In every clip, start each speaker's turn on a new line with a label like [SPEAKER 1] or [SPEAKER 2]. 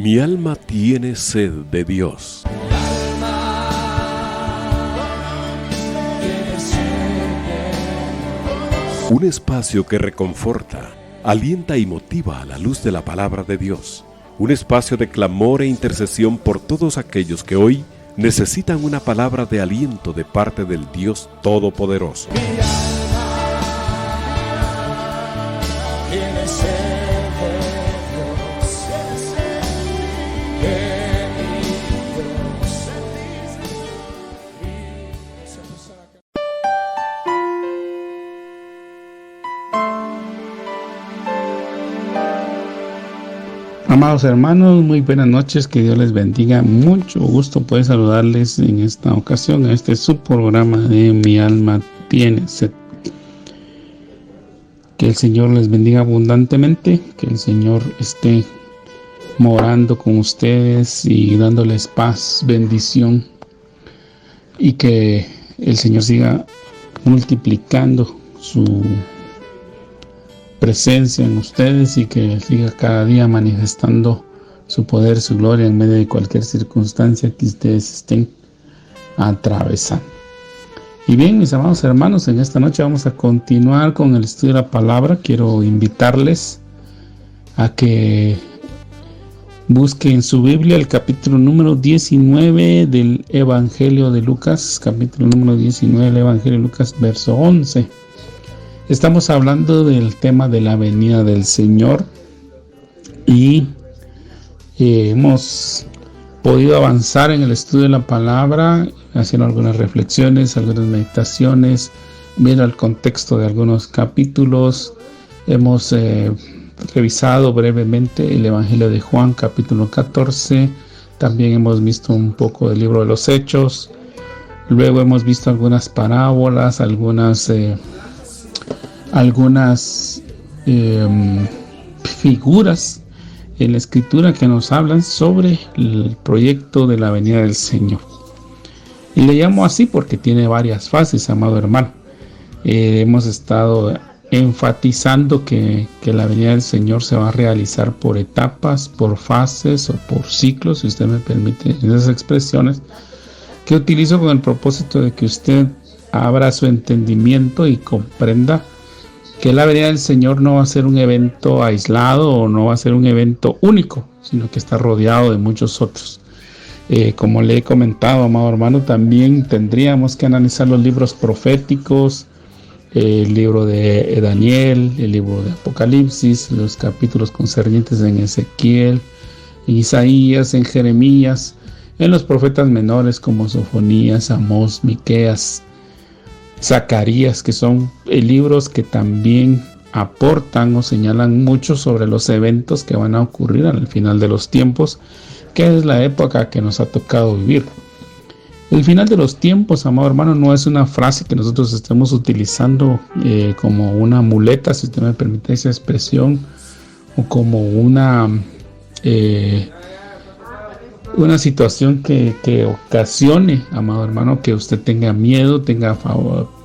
[SPEAKER 1] Mi alma tiene sed de Dios. Un espacio que reconforta, alienta y motiva a la luz de la palabra de Dios. Un espacio de clamor e intercesión por todos aquellos que hoy necesitan una palabra de aliento de parte del Dios Todopoderoso.
[SPEAKER 2] Amados hermanos, muy buenas noches, que Dios les bendiga. Mucho gusto poder saludarles en esta ocasión, en este subprograma de Mi Alma Tiene Sed. Que el Señor les bendiga abundantemente, que el Señor esté morando con ustedes y dándoles paz, bendición, y que el Señor siga multiplicando su presencia en ustedes y que siga cada día manifestando su poder, su gloria en medio de cualquier circunstancia que ustedes estén atravesando. Y bien, mis amados hermanos, en esta noche vamos a continuar con el estudio de la palabra. Quiero invitarles a que busquen su Biblia el capítulo número 19 del Evangelio de Lucas, capítulo número 19 del Evangelio de Lucas, verso 11. Estamos hablando del tema de la venida del Señor y hemos podido avanzar en el estudio de la palabra, haciendo algunas reflexiones, algunas meditaciones, viendo el contexto de algunos capítulos. Hemos revisado brevemente el Evangelio de Juan, capítulo 14. También hemos visto un poco del libro de los Hechos. Luego hemos visto algunas parábolas, algunas figuras en la escritura que nos hablan sobre el proyecto de la venida del Señor. Y le llamo así porque tiene varias fases, amado hermano. Hemos estado enfatizando que la venida del Señor se va a realizar por etapas, por fases o por ciclos, si usted me permite esas expresiones, que utilizo con el propósito de que usted abra su entendimiento y comprenda que la venida del Señor no va a ser un evento aislado o no va a ser un evento único, sino que está rodeado de muchos otros. Como le he comentado, amado hermano, también tendríamos que analizar los libros proféticos, el libro de Daniel, el libro de Apocalipsis, los capítulos concernientes en Ezequiel, en Isaías, en Jeremías, en los profetas menores como Sofonías, Amós, Miqueas, Zacarías, que son libros que también aportan o señalan mucho sobre los eventos que van a ocurrir al final de los tiempos, que es la época que nos ha tocado vivir. El final de los tiempos, amado hermano, no es una frase que nosotros estemos utilizando como una muleta, si usted me permite esa expresión, o como una situación que ocasione, amado hermano, que usted tenga miedo, tenga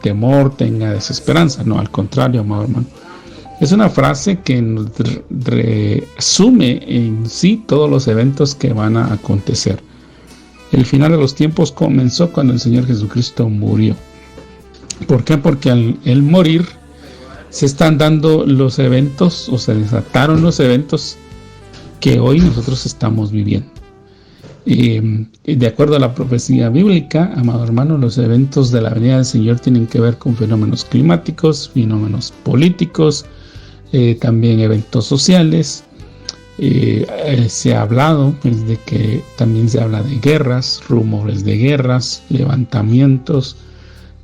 [SPEAKER 2] temor, tenga desesperanza. No, al contrario, amado hermano. Es una frase que resume en sí todos los eventos que van a acontecer. El final de los tiempos comenzó cuando el Señor Jesucristo murió. ¿Por qué? Porque al Él morir se están dando los eventos, o se desataron los eventos que hoy nosotros estamos viviendo. De acuerdo a la profecía bíblica, amado hermano, los eventos de la venida del Señor tienen que ver con fenómenos climáticos, fenómenos políticos, también eventos sociales. Se ha hablado de que también se habla de guerras, rumores de guerras, levantamientos,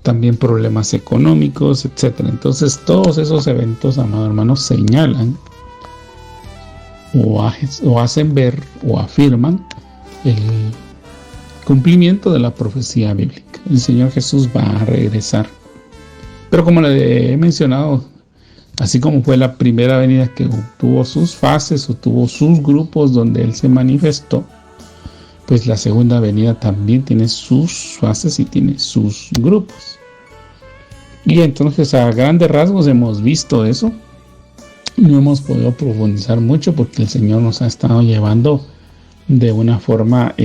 [SPEAKER 2] también problemas económicos, etc. Entonces todos esos eventos, amado hermano, señalan o hacen ver o afirman el cumplimiento de la profecía bíblica. El Señor Jesús va a regresar. Pero como le he mencionado, así como fue la primera venida que tuvo sus fases o tuvo sus grupos donde Él se manifestó, pues la segunda venida también tiene sus fases y tiene sus grupos. Y entonces a grandes rasgos hemos visto eso. No hemos podido profundizar mucho porque el Señor nos ha estado llevando de una forma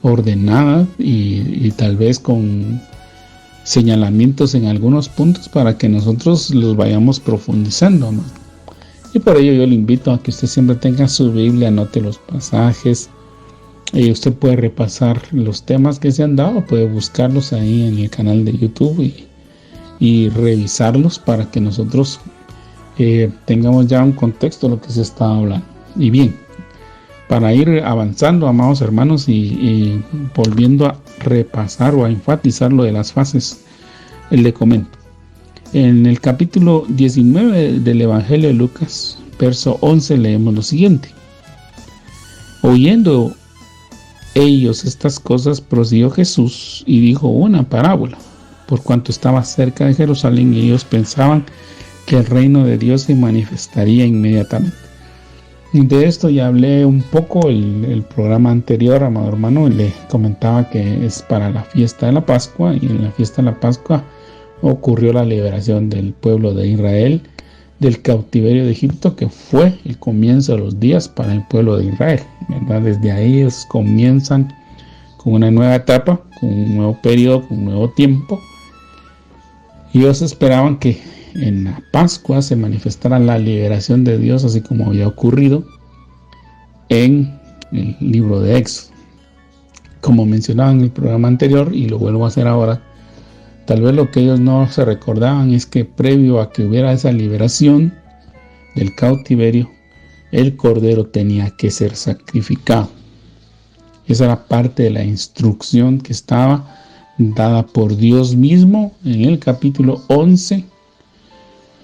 [SPEAKER 2] ordenada y tal vez con señalamientos en algunos puntos para que nosotros los vayamos profundizando, amado. Y por ello yo le invito a que usted siempre tenga su Biblia, anote los pasajes. Usted puede repasar los temas que se han dado, puede buscarlos ahí en el canal de YouTube y revisarlos para que nosotros tengamos ya un contexto de lo que se está hablando. Y bien, para ir avanzando, amados hermanos, y volviendo a repasar o a enfatizar lo de las fases, le comento. En el capítulo 19 del Evangelio de Lucas, verso 11, leemos lo siguiente. Oyendo ellos estas cosas, prosiguió Jesús y dijo una parábola, por cuanto estaba cerca de Jerusalén y ellos pensaban que el reino de Dios se manifestaría inmediatamente. De esto ya hablé un poco el programa anterior, amado hermano, y le comentaba que es para la fiesta de la Pascua, y en la fiesta de la Pascua ocurrió la liberación del pueblo de Israel del cautiverio de Egipto, que fue el comienzo de los días para el pueblo de Israel, ¿verdad? Desde ahí ellos comienzan con una nueva etapa, con un nuevo periodo, con un nuevo tiempo. Y ellos esperaban que en la Pascua se manifestara la liberación de Dios, así como había ocurrido en el libro de Éxodo. Como mencionaba en el programa anterior, y lo vuelvo a hacer ahora, tal vez lo que ellos no se recordaban es que previo a que hubiera esa liberación del cautiverio, el cordero tenía que ser sacrificado. Esa era parte de la instrucción que estaba dada por Dios mismo en el capítulo 11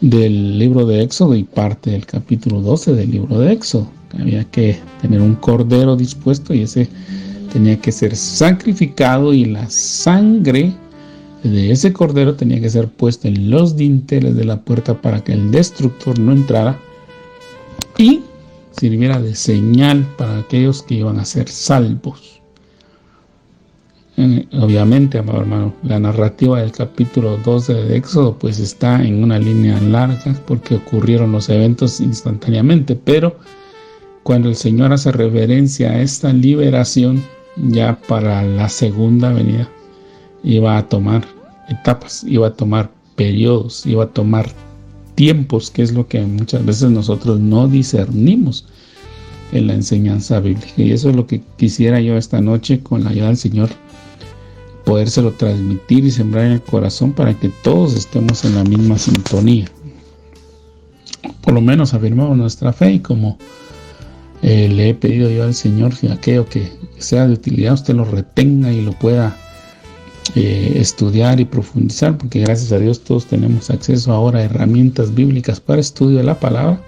[SPEAKER 2] del libro de Éxodo y parte del capítulo 12 del libro de Éxodo. Había que tener un cordero dispuesto y ese tenía que ser sacrificado, y la sangre de ese cordero tenía que ser puesta en los dinteles de la puerta para que el destructor no entrara y sirviera de señal para aquellos que iban a ser salvos. Obviamente, amado hermano, la narrativa del capítulo 12 de Éxodo pues está en una línea larga porque ocurrieron los eventos instantáneamente, pero cuando el Señor hace referencia a esta liberación, ya para la segunda venida, iba a tomar etapas, iba a tomar periodos, iba a tomar tiempos, que es lo que muchas veces nosotros no discernimos en la enseñanza bíblica. Y eso es lo que quisiera yo esta noche, con la ayuda del Señor, podérselo transmitir y sembrar en el corazón para que todos estemos en la misma sintonía. Por lo menos afirmamos nuestra fe, y como le he pedido yo al Señor, que aquello que sea de utilidad usted lo retenga y lo pueda estudiar y profundizar, porque gracias a Dios todos tenemos acceso ahora a herramientas bíblicas para estudio de la palabra.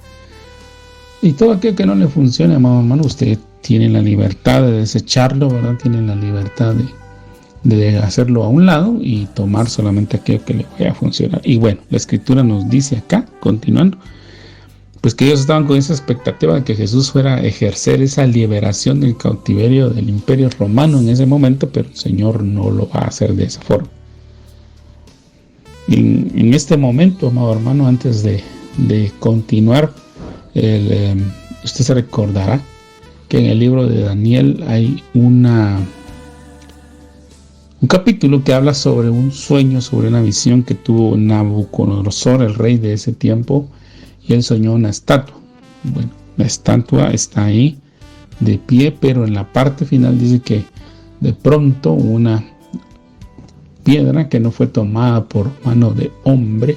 [SPEAKER 2] Y todo aquello que no le funcione, amado hermano, usted tiene la libertad de desecharlo, ¿verdad? Tiene la libertad de hacerlo a un lado y tomar solamente aquello que le vaya a funcionar. Y bueno, la escritura nos dice acá, continuando, pues que ellos estaban con esa expectativa de que Jesús fuera a ejercer esa liberación del cautiverio del imperio romano en ese momento, pero el Señor no lo va a hacer de esa forma. En este momento, amado hermano, antes de continuar, usted se recordará que en el libro de Daniel hay un capítulo que habla sobre un sueño, sobre una visión que tuvo Nabucodonosor, el rey de ese tiempo, y él soñó una estatua. Bueno, la estatua está ahí de pie, pero en la parte final dice que de pronto una piedra que no fue tomada por mano de hombre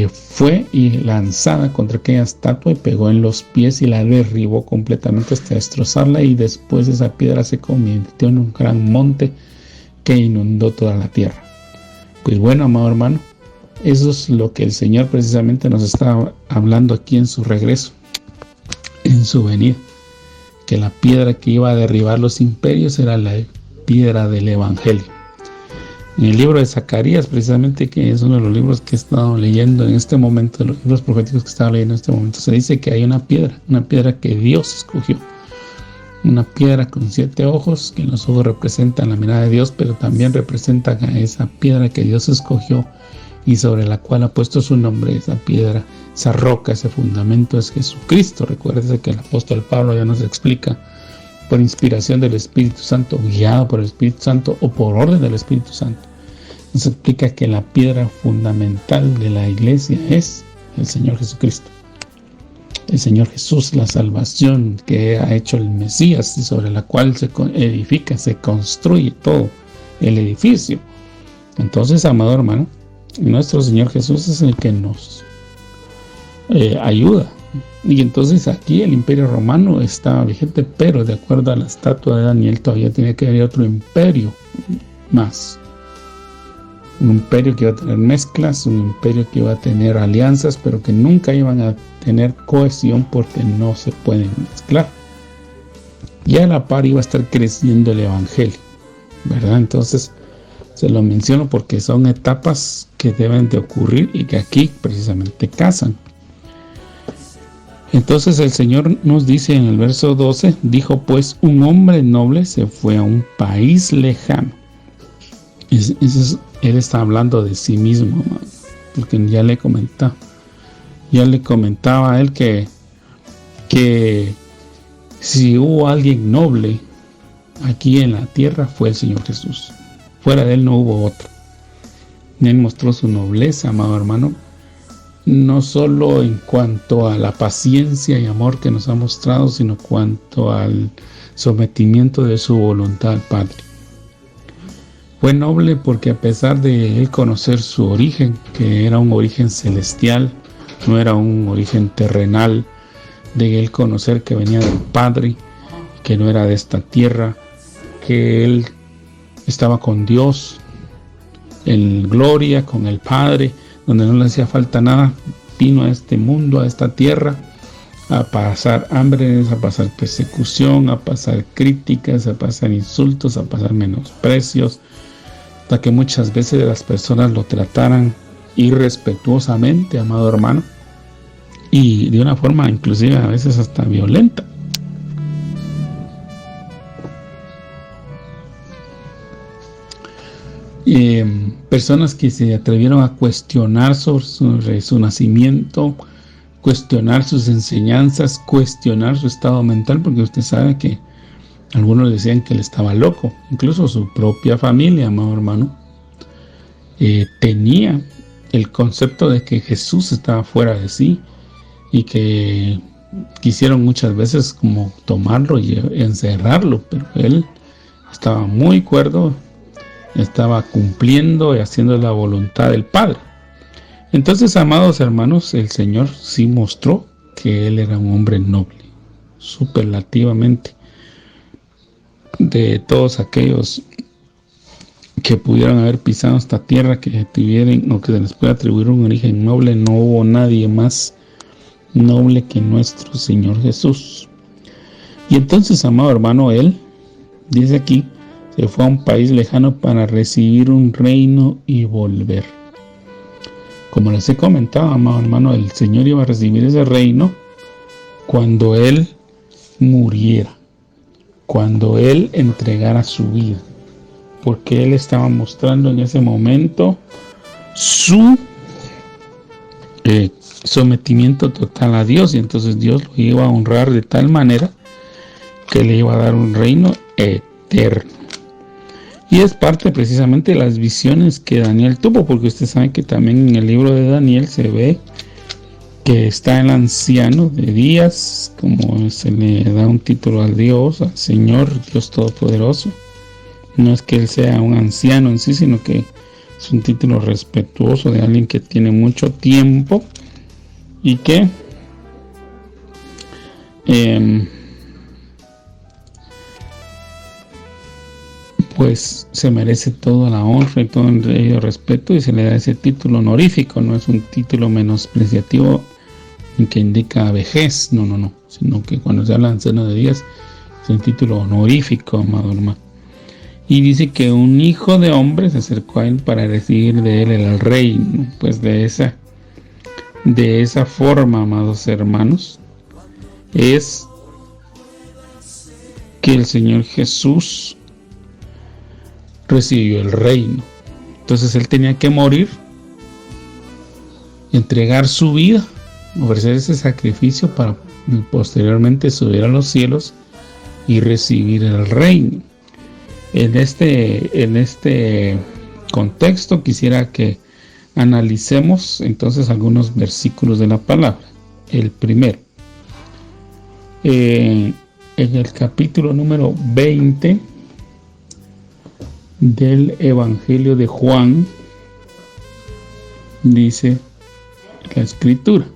[SPEAKER 2] fue y lanzada contra aquella estatua y pegó en los pies y la derribó completamente hasta destrozarla, y después esa piedra se convirtió en un gran monte que inundó toda la tierra. Pues bueno, amado hermano, eso es lo que el Señor precisamente nos está hablando aquí en su regreso, en su venida, que la piedra que iba a derribar los imperios era la piedra del Evangelio. En el libro de Zacarías, precisamente, que es uno de los libros que he estado leyendo en este momento, de los libros proféticos que estaba leyendo en este momento, se dice que hay una piedra que Dios escogió, una piedra con 7 ojos, que en los ojos representan la mirada de Dios, pero también representan a esa piedra que Dios escogió y sobre la cual ha puesto su nombre. Esa piedra, esa roca, ese fundamento es Jesucristo. Recuérdese que el apóstol Pablo ya nos explica, por inspiración del Espíritu Santo, guiado por el Espíritu Santo o por orden del Espíritu Santo, nos explica que la piedra fundamental de la iglesia es el Señor Jesucristo. El Señor Jesús, la salvación que ha hecho el Mesías y sobre la cual se edifica, se construye todo el edificio. Entonces, amado hermano, nuestro Señor Jesús es el que nos ayuda. Y entonces aquí el imperio romano estaba vigente, pero de acuerdo a la estatua de Daniel todavía tiene que haber otro imperio más. Un imperio que iba a tener mezclas, un imperio que iba a tener alianzas, pero que nunca iban a tener cohesión porque no se pueden mezclar. Y a la par iba a estar creciendo el evangelio, ¿verdad? Entonces se lo menciono porque son etapas que deben de ocurrir y que aquí precisamente casan. Entonces el Señor nos dice en el verso 12, dijo pues un hombre noble se fue a un país lejano. Él está hablando de sí mismo, porque ya le comentaba a él que si hubo alguien noble aquí en la tierra fue el Señor Jesús. Fuera de él no hubo otro. Él mostró su nobleza, amado hermano, no solo en cuanto a la paciencia y amor que nos ha mostrado, sino en cuanto al sometimiento de su voluntad al Padre. Fue noble porque a pesar de él conocer su origen, que era un origen celestial, no era un origen terrenal, de él conocer que venía del Padre, que no era de esta tierra, que él estaba con Dios en gloria, con el Padre, donde no le hacía falta nada, vino a este mundo, a esta tierra, a pasar hambres, a pasar persecución, a pasar críticas, a pasar insultos, a pasar menosprecios, hasta que muchas veces las personas lo trataran irrespetuosamente, amado hermano, y de una forma inclusive a veces hasta violenta. Personas que se atrevieron a cuestionar sobre su nacimiento, cuestionar sus enseñanzas, cuestionar su estado mental, porque usted sabe que algunos decían que él estaba loco. Incluso su propia familia, amado hermano, tenía el concepto de que Jesús estaba fuera de sí y que quisieron muchas veces como tomarlo y encerrarlo, pero él estaba muy cuerdo, estaba cumpliendo y haciendo la voluntad del Padre. Entonces, amados hermanos, el Señor sí mostró que él era un hombre noble, superlativamente, de todos aquellos que pudieran haber pisado esta tierra, que tuvieran o que se les pueda atribuir un origen noble. No hubo nadie más noble que nuestro Señor Jesús. Y entonces, amado hermano, él dice aquí, se fue a un país lejano para recibir un reino y volver. Como les he comentado, amado hermano, el Señor iba a recibir ese reino cuando él muriera, cuando él entregara su vida, porque él estaba mostrando en ese momento su sometimiento total a Dios, y entonces Dios lo iba a honrar de tal manera que le iba a dar un reino eterno. Y es parte precisamente de las visiones que Daniel tuvo, porque usted sabe que también en el libro de Daniel se ve que está el anciano de días, como se le da un título al Dios, al Señor, Dios Todopoderoso. No es que él sea un anciano en sí, sino que es un título respetuoso de alguien que tiene mucho tiempo y que pues se merece toda la honra y todo el respeto, y se le da ese título honorífico. No es un título menospreciativo que indica vejez, no, sino que cuando se habla de anciano de días es un título honorífico, amado hermano. Y dice que un hijo de hombre se acercó a él para recibir de él el reino. Pues de esa forma, amados hermanos, es que el Señor Jesús recibió el reino. Entonces él tenía que morir entregar su vida, ofrecer ese sacrificio para posteriormente subir a los cielos y recibir el reino. En este contexto quisiera que analicemos entonces algunos versículos de la palabra. El primero, en el capítulo número 20 del Evangelio de Juan, dice la escritura.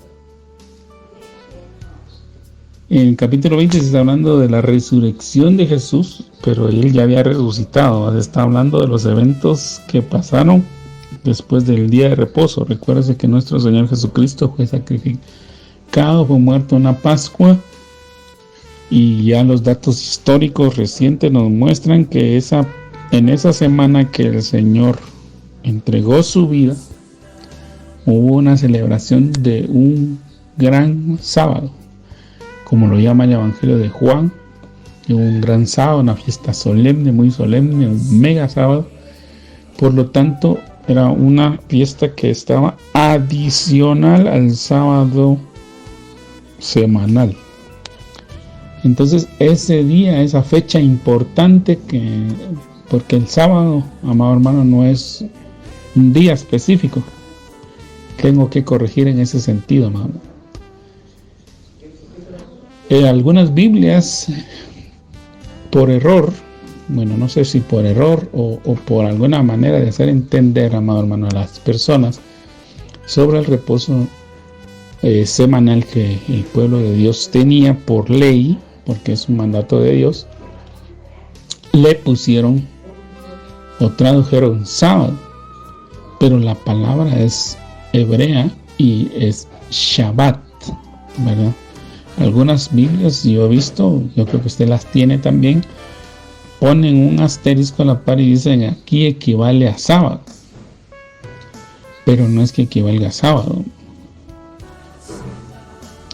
[SPEAKER 2] En el capítulo 20 se está hablando de la resurrección de Jesús, pero él ya había resucitado. Se está hablando de los eventos que pasaron después del día de reposo. Recuérdese que nuestro Señor Jesucristo fue sacrificado, fue muerto en la Pascua, y ya los datos históricos recientes nos muestran que en esa semana que el Señor entregó su vida, hubo una celebración de un gran sábado, como lo llama el Evangelio de Juan, un gran sábado, una fiesta solemne, muy solemne, un mega sábado. Por lo tanto, era una fiesta que estaba adicional al sábado semanal. Entonces, ese día, esa fecha importante, porque el sábado, amado hermano, no es un día específico. Tengo que corregir en ese sentido, amado. Algunas Biblias, por error, bueno, no sé si por error o por alguna manera de hacer entender, amado hermano, a las personas sobre el reposo semanal que el pueblo de Dios tenía por ley, porque es un mandato de Dios, le pusieron o tradujeron sábado, pero la palabra es hebrea y es Shabbat, ¿verdad? Algunas Biblias, yo he visto, yo creo que usted las tiene también, ponen un asterisco a la par y dicen aquí equivale a sábado, pero no es que equivalga a sábado.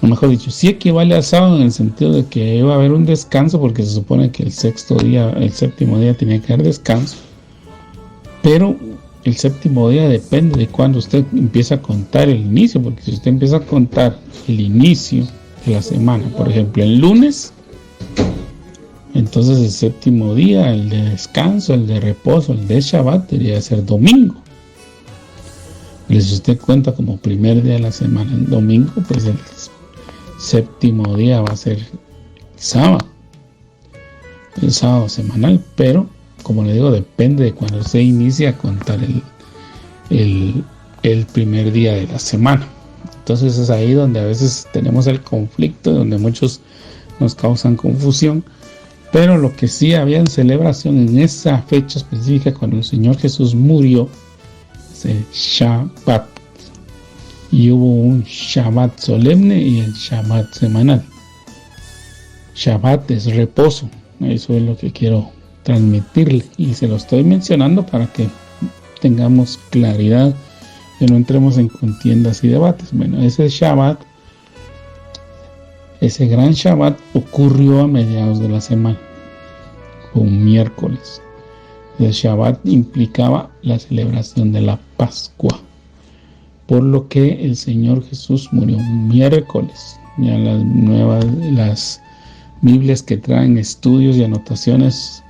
[SPEAKER 2] O mejor dicho, sí equivale a sábado en el sentido de que iba a haber un descanso, porque se supone que el séptimo día tenía que haber descanso, pero el séptimo día depende de cuando usted empieza a contar el inicio, porque si usted empieza a contar el inicio de la semana, por ejemplo el lunes, entonces el séptimo día, el de descanso, el de reposo, el de Shabbat, debería ser domingo. Pero si usted cuenta como primer día de la semana el domingo, pues el séptimo día va a ser sábado, el sábado semanal. Pero como le digo, depende de cuando se inicia a contar el primer día de la semana. Entonces es ahí donde a veces tenemos el conflicto, donde muchos nos causan confusión. Pero lo que sí había en celebración en esa fecha específica, cuando el Señor Jesús murió, es el Shabbat. Y hubo un Shabbat solemne y el Shabbat semanal. Shabbat es reposo. Eso es lo que quiero transmitirle. Y se lo estoy mencionando para que tengamos claridad, que no entremos en contiendas y debates. Bueno, ese Shabbat, ese gran Shabbat ocurrió a mediados de la semana, un miércoles. El Shabbat implicaba la celebración de la Pascua, por lo que el Señor Jesús murió un miércoles. Ya las Biblias que traen estudios y anotaciones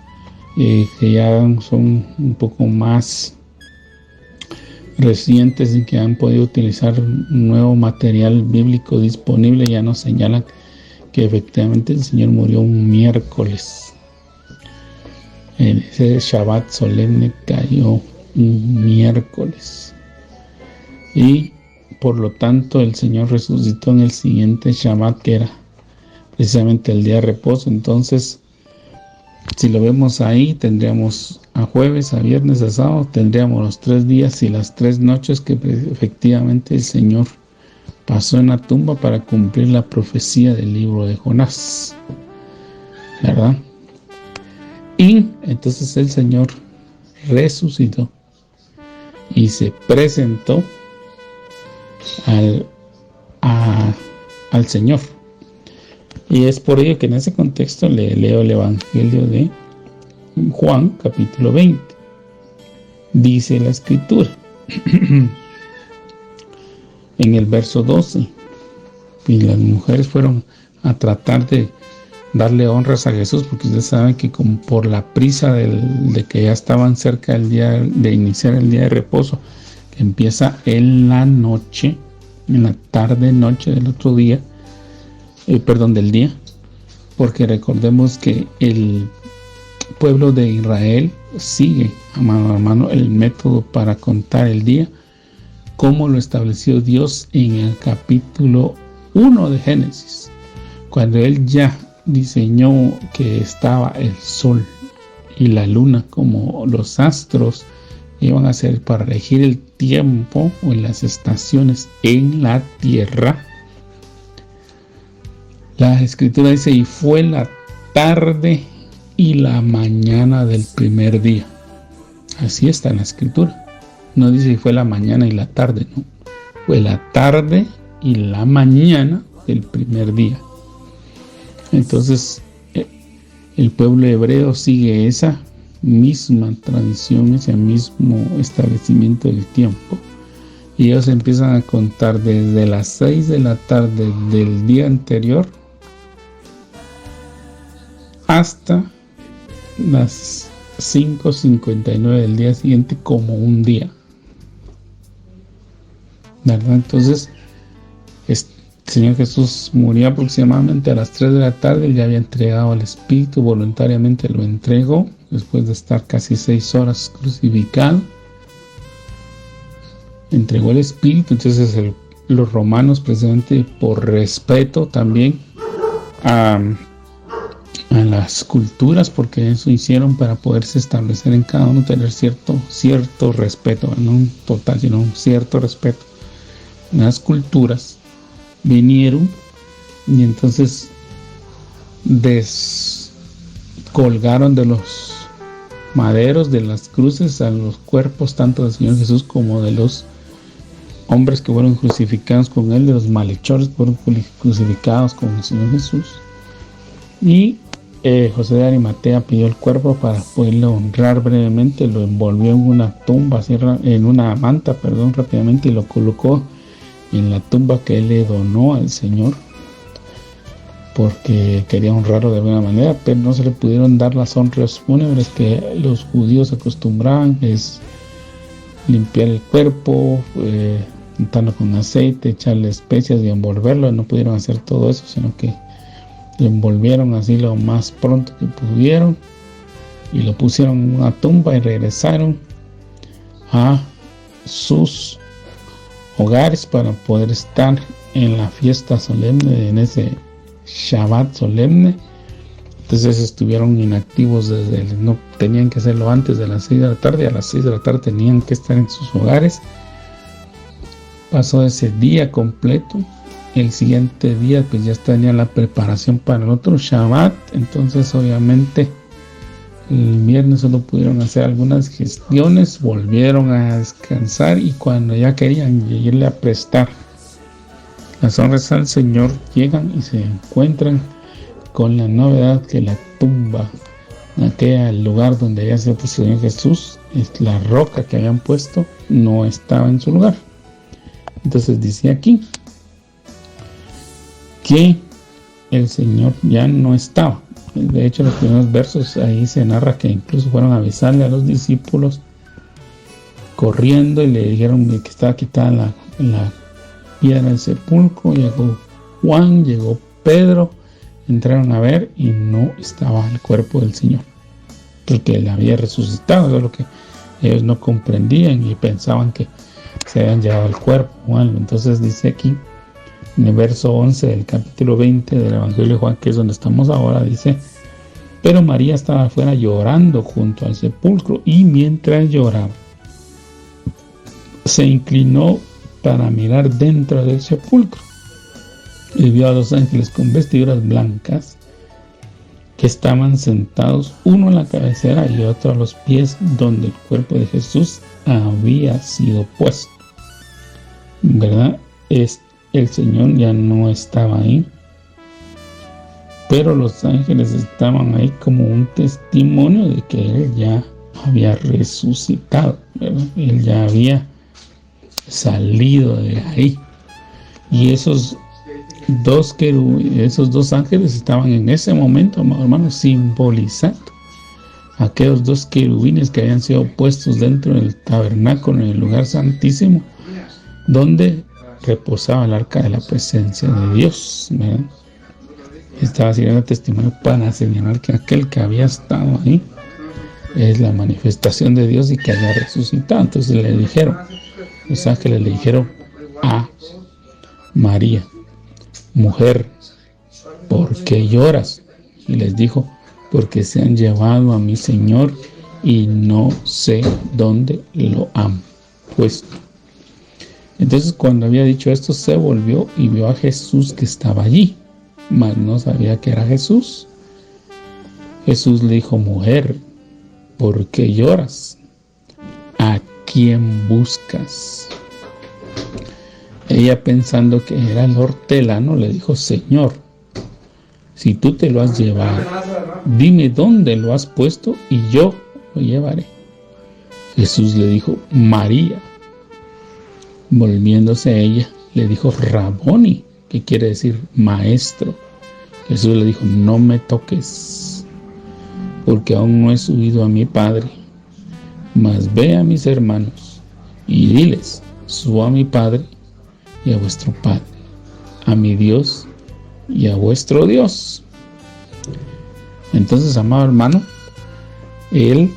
[SPEAKER 2] que ya son un poco más recientes y que han podido utilizar nuevo material bíblico disponible, ya nos señalan que efectivamente el Señor murió un miércoles. En ese Shabbat solemne cayó un miércoles, y por lo tanto el Señor resucitó en el siguiente Shabbat, que era precisamente el día de reposo. Entonces, si lo vemos ahí, tendríamos a jueves, a viernes, a sábado, tendríamos los 3 días y las 3 noches que efectivamente el Señor pasó en la tumba para cumplir la profecía del libro de Jonás, ¿verdad? Y entonces el Señor resucitó y se presentó al Señor. Y es por ello que en ese contexto le leo el Evangelio de Juan, capítulo 20. Dice la Escritura: en el verso 12. Y las mujeres fueron a tratar de darle honras a Jesús, porque ustedes saben que como por la prisa de que ya estaban cerca del día de iniciar el día de reposo, que empieza en la noche, en la tarde noche del otro día, del día, porque recordemos que el pueblo de Israel sigue, amado hermano, el método para contar el día, como lo estableció Dios en el capítulo 1 de Génesis, cuando Él ya diseñó que estaba el sol y la luna como los astros iban a ser para regir el tiempo o las estaciones en la tierra. La escritura dice: y fue la tarde y la mañana del primer día. Así está en la escritura. No dice y fue la mañana y la tarde, no. Fue la tarde y la mañana del primer día. Entonces, el pueblo hebreo sigue esa misma tradición, ese mismo establecimiento del tiempo. Y ellos empiezan a contar desde las 6 de la tarde del día anterior hasta las 5:59 del día siguiente como un día, ¿verdad? Entonces, el Señor Jesús murió aproximadamente a las 3 de la tarde. Él ya había entregado al Espíritu, voluntariamente lo entregó, después de estar casi 6 horas crucificado. Entregó el Espíritu. Entonces los romanos, precisamente por respeto también a las culturas, porque eso hicieron para poderse establecer en cada uno, tener cierto respeto, no un total, sino un cierto respeto. Las culturas vinieron y entonces descolgaron de los maderos, de las cruces, a los cuerpos tanto del Señor Jesús como de los hombres que fueron crucificados con Él, de los malhechores que fueron crucificados con el Señor Jesús. Y José de Arimatea pidió el cuerpo para poderlo honrar brevemente, lo envolvió en una tumba, en una manta, rápidamente, y lo colocó en la tumba que él le donó al Señor, porque quería honrarlo de alguna manera, pero no se le pudieron dar las honras fúnebres que los judíos acostumbraban, es limpiar el cuerpo, untarlo con aceite, echarle especias y envolverlo. No pudieron hacer todo eso, sino que lo envolvieron así lo más pronto que pudieron y lo pusieron en una tumba y regresaron a sus hogares para poder estar en la fiesta solemne, en ese Shabbat solemne. Entonces estuvieron inactivos no tenían que hacerlo antes de las 6 de la tarde, a las 6 de la tarde tenían que estar en sus hogares. Pasó ese día completo. El siguiente día pues ya tenía la preparación para el otro Shabbat. Entonces obviamente el viernes solo pudieron hacer algunas gestiones, volvieron a descansar, y cuando ya querían irle a prestar las honras al Señor, llegan y se encuentran con la novedad que la tumba, el lugar donde había sido puesto el Señor Jesús, la roca que habían puesto, no estaba en su lugar. Entonces dice aquí que el Señor ya no estaba. De hecho, los primeros versos ahí se narra que incluso fueron a avisarle a los discípulos corriendo y le dijeron que estaba quitada la piedra del sepulcro. Llegó Juan, llegó Pedro, entraron a ver y no estaba el cuerpo del Señor, porque él había resucitado. Eso es lo que ellos no comprendían y pensaban que se habían llevado el cuerpo. Bueno, entonces dice aquí en el verso 11 del capítulo 20 del Evangelio de Juan, que es donde estamos ahora, dice: pero María estaba afuera llorando junto al sepulcro, y mientras lloraba se inclinó para mirar dentro del sepulcro y vio a 2 ángeles con vestiduras blancas que estaban sentados, uno en la cabecera y otro a los pies donde el cuerpo de Jesús había sido puesto. ¿Verdad? El Señor ya no estaba ahí, pero los ángeles estaban ahí como un testimonio de que Él ya había resucitado, ¿verdad? Él ya había salido de ahí. Y esos dos ángeles estaban en ese momento, hermanos, simbolizando aquellos dos querubines que habían sido puestos dentro del tabernáculo, en el lugar santísimo, donde reposaba el arca de la presencia de Dios, ¿verdad? Estaba sirviendo testimonio para señalar que aquel que había estado ahí es la manifestación de Dios y que había resucitado. Entonces los ángeles le dijeron a María: mujer, ¿por qué lloras? Y les dijo: porque se han llevado a mi Señor y no sé dónde lo han puesto. Entonces, cuando había dicho esto, se volvió y vio a Jesús que estaba allí, mas no sabía que era Jesús. Jesús le dijo: mujer, ¿por qué lloras? ¿A quién buscas? Ella, pensando que era el hortelano, le dijo: Señor, si tú te lo has llevado, dime dónde lo has puesto y yo lo llevaré. Jesús le dijo: María. Volviéndose a ella, le dijo: Raboni, que quiere decir maestro. Jesús le dijo: no me toques, porque aún no he subido a mi Padre, mas ve a mis hermanos y diles: subo a mi Padre y a vuestro Padre, a mi Dios y a vuestro Dios. Entonces, amado hermano, él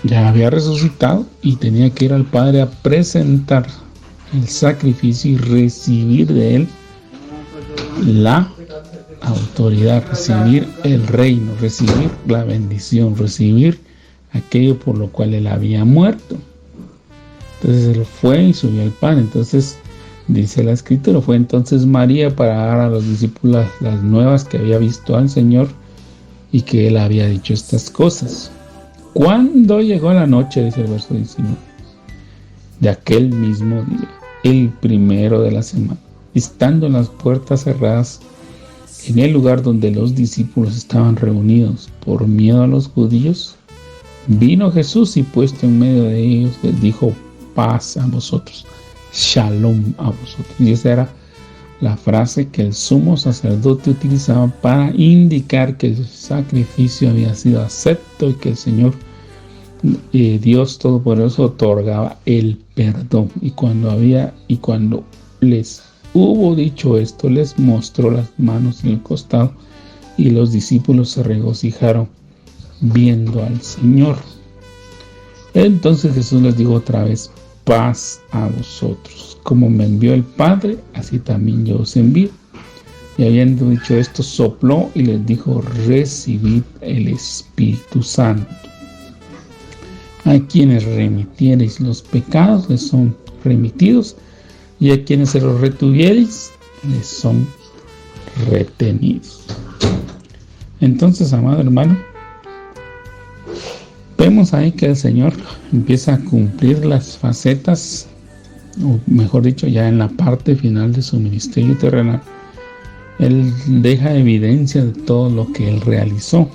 [SPEAKER 2] ya había resucitado y tenía que ir al Padre a presentar el sacrificio y recibir de él la autoridad, recibir el reino, recibir la bendición, recibir aquello por lo cual él había muerto. Entonces él fue y subió al Padre. Entonces dice la Escritura: fue entonces María para dar a los discípulos las nuevas que había visto al Señor y que él había dicho estas cosas. Cuando llegó la noche, dice el verso 19, de aquel mismo día, el primero de la semana, estando las puertas cerradas en el lugar donde los discípulos estaban reunidos por miedo a los judíos, vino Jesús y puesto en medio de ellos les dijo: paz a vosotros, shalom a vosotros. Y esa era la frase que el sumo sacerdote utilizaba para indicar que el sacrificio había sido acepto y que el Señor, Dios Todopoderoso, otorgaba el perdón. Y cuando les hubo dicho esto, les mostró las manos en el costado, y los discípulos se regocijaron viendo al Señor. Entonces Jesús les dijo otra vez: paz a vosotros. Como me envió el Padre, así también yo os envío. Y habiendo dicho esto, sopló y les dijo: recibid el Espíritu Santo. A quienes remitiereis los pecados les son remitidos, y a quienes se los retuviereis les son retenidos. Entonces, amado hermano, vemos ahí que el Señor empieza a cumplir las facetas, o mejor dicho, ya en la parte final de su ministerio terrenal. Él deja evidencia de todo lo que Él realizó.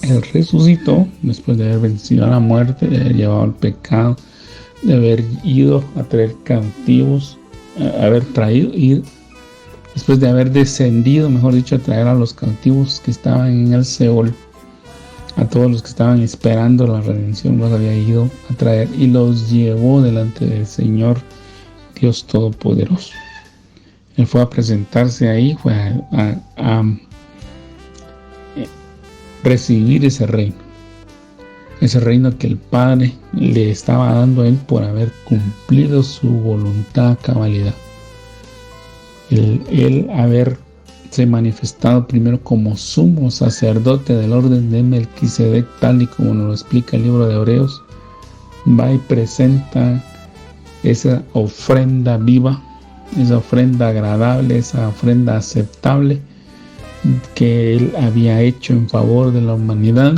[SPEAKER 2] Él resucitó después de haber vencido a la muerte, de haber llevado el pecado, de haber ido a traer cautivos, después de haber descendido, mejor dicho, a traer a los cautivos que estaban en el Seol. A todos los que estaban esperando la redención los había ido a traer y los llevó delante del Señor Dios Todopoderoso. Él fue a presentarse ahí, fue a recibir ese reino que el Padre le estaba dando a él por haber cumplido su voluntad a cabalidad. El haberse manifestado primero como sumo sacerdote del orden de Melquisedec, tal y como nos lo explica el libro de Hebreos, va y presenta esa ofrenda viva, esa ofrenda agradable, esa ofrenda aceptable que él había hecho en favor de la humanidad,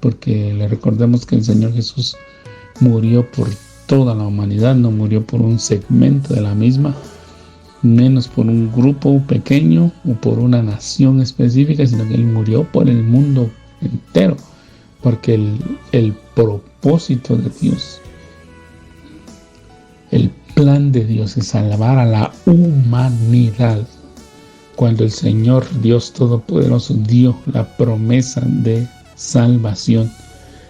[SPEAKER 2] porque le recordemos que el Señor Jesús murió por toda la humanidad, no murió por un segmento de la misma, menos por un grupo pequeño o por una nación específica, sino que Él murió por el mundo entero, porque el propósito de Dios, el plan de Dios es salvar a la humanidad. Cuando el Señor Dios Todopoderoso dio la promesa de salvación,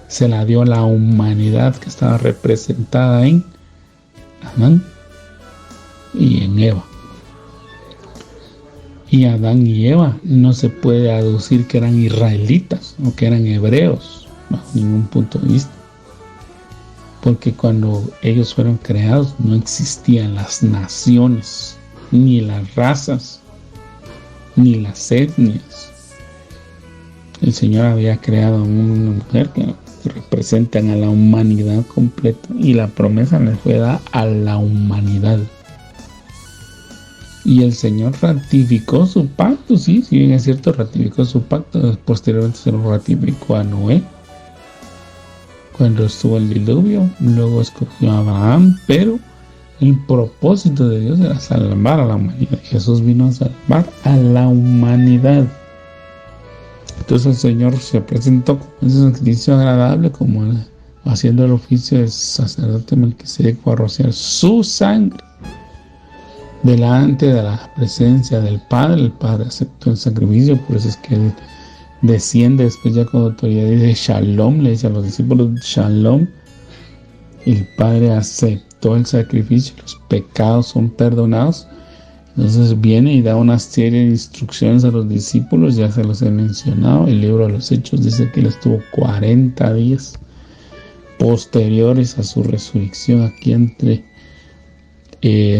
[SPEAKER 2] se la dio a la humanidad que estaba representada en Adán y en Eva. Y Adán y Eva no se puede aducir que eran israelitas o que eran hebreos, bajo ningún punto de vista. Porque cuando ellos fueron creados no existían las naciones, ni las razas, ni las etnias. El Señor había creado a una mujer que representan a la humanidad completa, y la promesa le fue dada a la humanidad. Y el Señor ratificó su pacto, sí, si bien es cierto, ratificó su pacto. Posteriormente se lo ratificó a Noé cuando estuvo el diluvio, luego escogió a Abraham, pero el propósito de Dios era salvar a la humanidad. Jesús vino a salvar a la humanidad. Entonces el Señor se presentó como ese sacrificio agradable, como haciendo el oficio del sacerdote Melquisedec, a rociar su sangre delante de la presencia del Padre. El Padre aceptó el sacrificio, por eso es que Él desciende después, ya con autoridad, dice Shalom, le dice a los discípulos Shalom. El Padre aceptó el sacrificio, los pecados son perdonados. Entonces viene y da una serie de instrucciones a los discípulos, ya se los he mencionado. El libro de los Hechos dice que Él estuvo 40 días posteriores a su resurrección aquí entre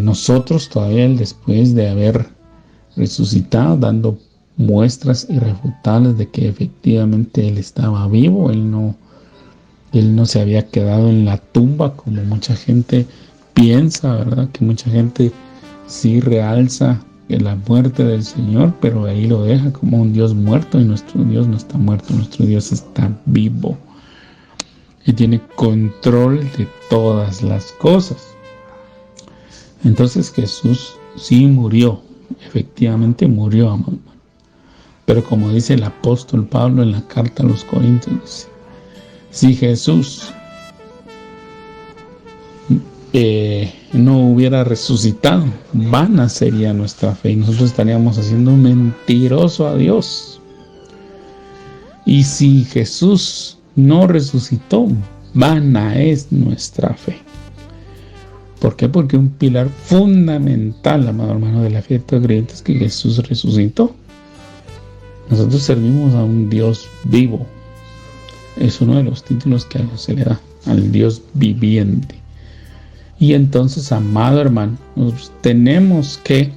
[SPEAKER 2] nosotros, todavía Él, después de haber resucitado, dando muestras irrefutables de que efectivamente Él estaba vivo. Él no se había quedado en la tumba como mucha gente piensa, ¿verdad? Que mucha gente sí realza la muerte del Señor, pero ahí lo deja como un Dios muerto, y nuestro Dios no está muerto, nuestro Dios está vivo y tiene control de todas las cosas. Entonces Jesús sí murió, efectivamente murió, amado. Pero como dice el apóstol Pablo en la carta a los Corintios, dice, si Jesús no hubiera resucitado, vana sería nuestra fe y nosotros estaríamos haciendo un mentiroso a Dios. Y si Jesús no resucitó, vana es nuestra fe. ¿Por qué? Porque un pilar fundamental, amado hermano, de la fe de todos los creyentes es que Jesús resucitó. Nosotros servimos a un Dios vivo. Es uno de los títulos que a Dios se le da, al Dios viviente. Y entonces, amado hermano, nosotros tenemos que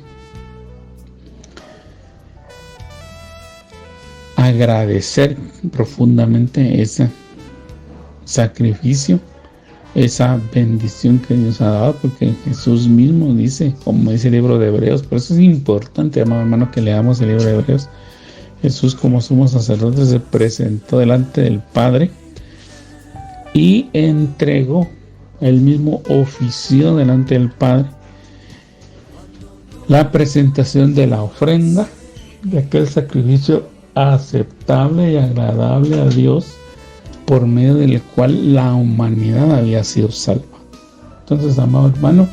[SPEAKER 2] agradecer profundamente ese sacrificio, esa bendición que Dios ha dado, porque Jesús mismo dice, como dice el libro de Hebreos, por eso es importante, amado hermano, que leamos el libro de Hebreos. Jesús, como sumo sacerdote, se presentó delante del Padre y entregó, él mismo ofició delante del Padre la presentación de la ofrenda, de aquel sacrificio aceptable y agradable a Dios, por medio del cual la humanidad había sido salva. Entonces, amado hermano,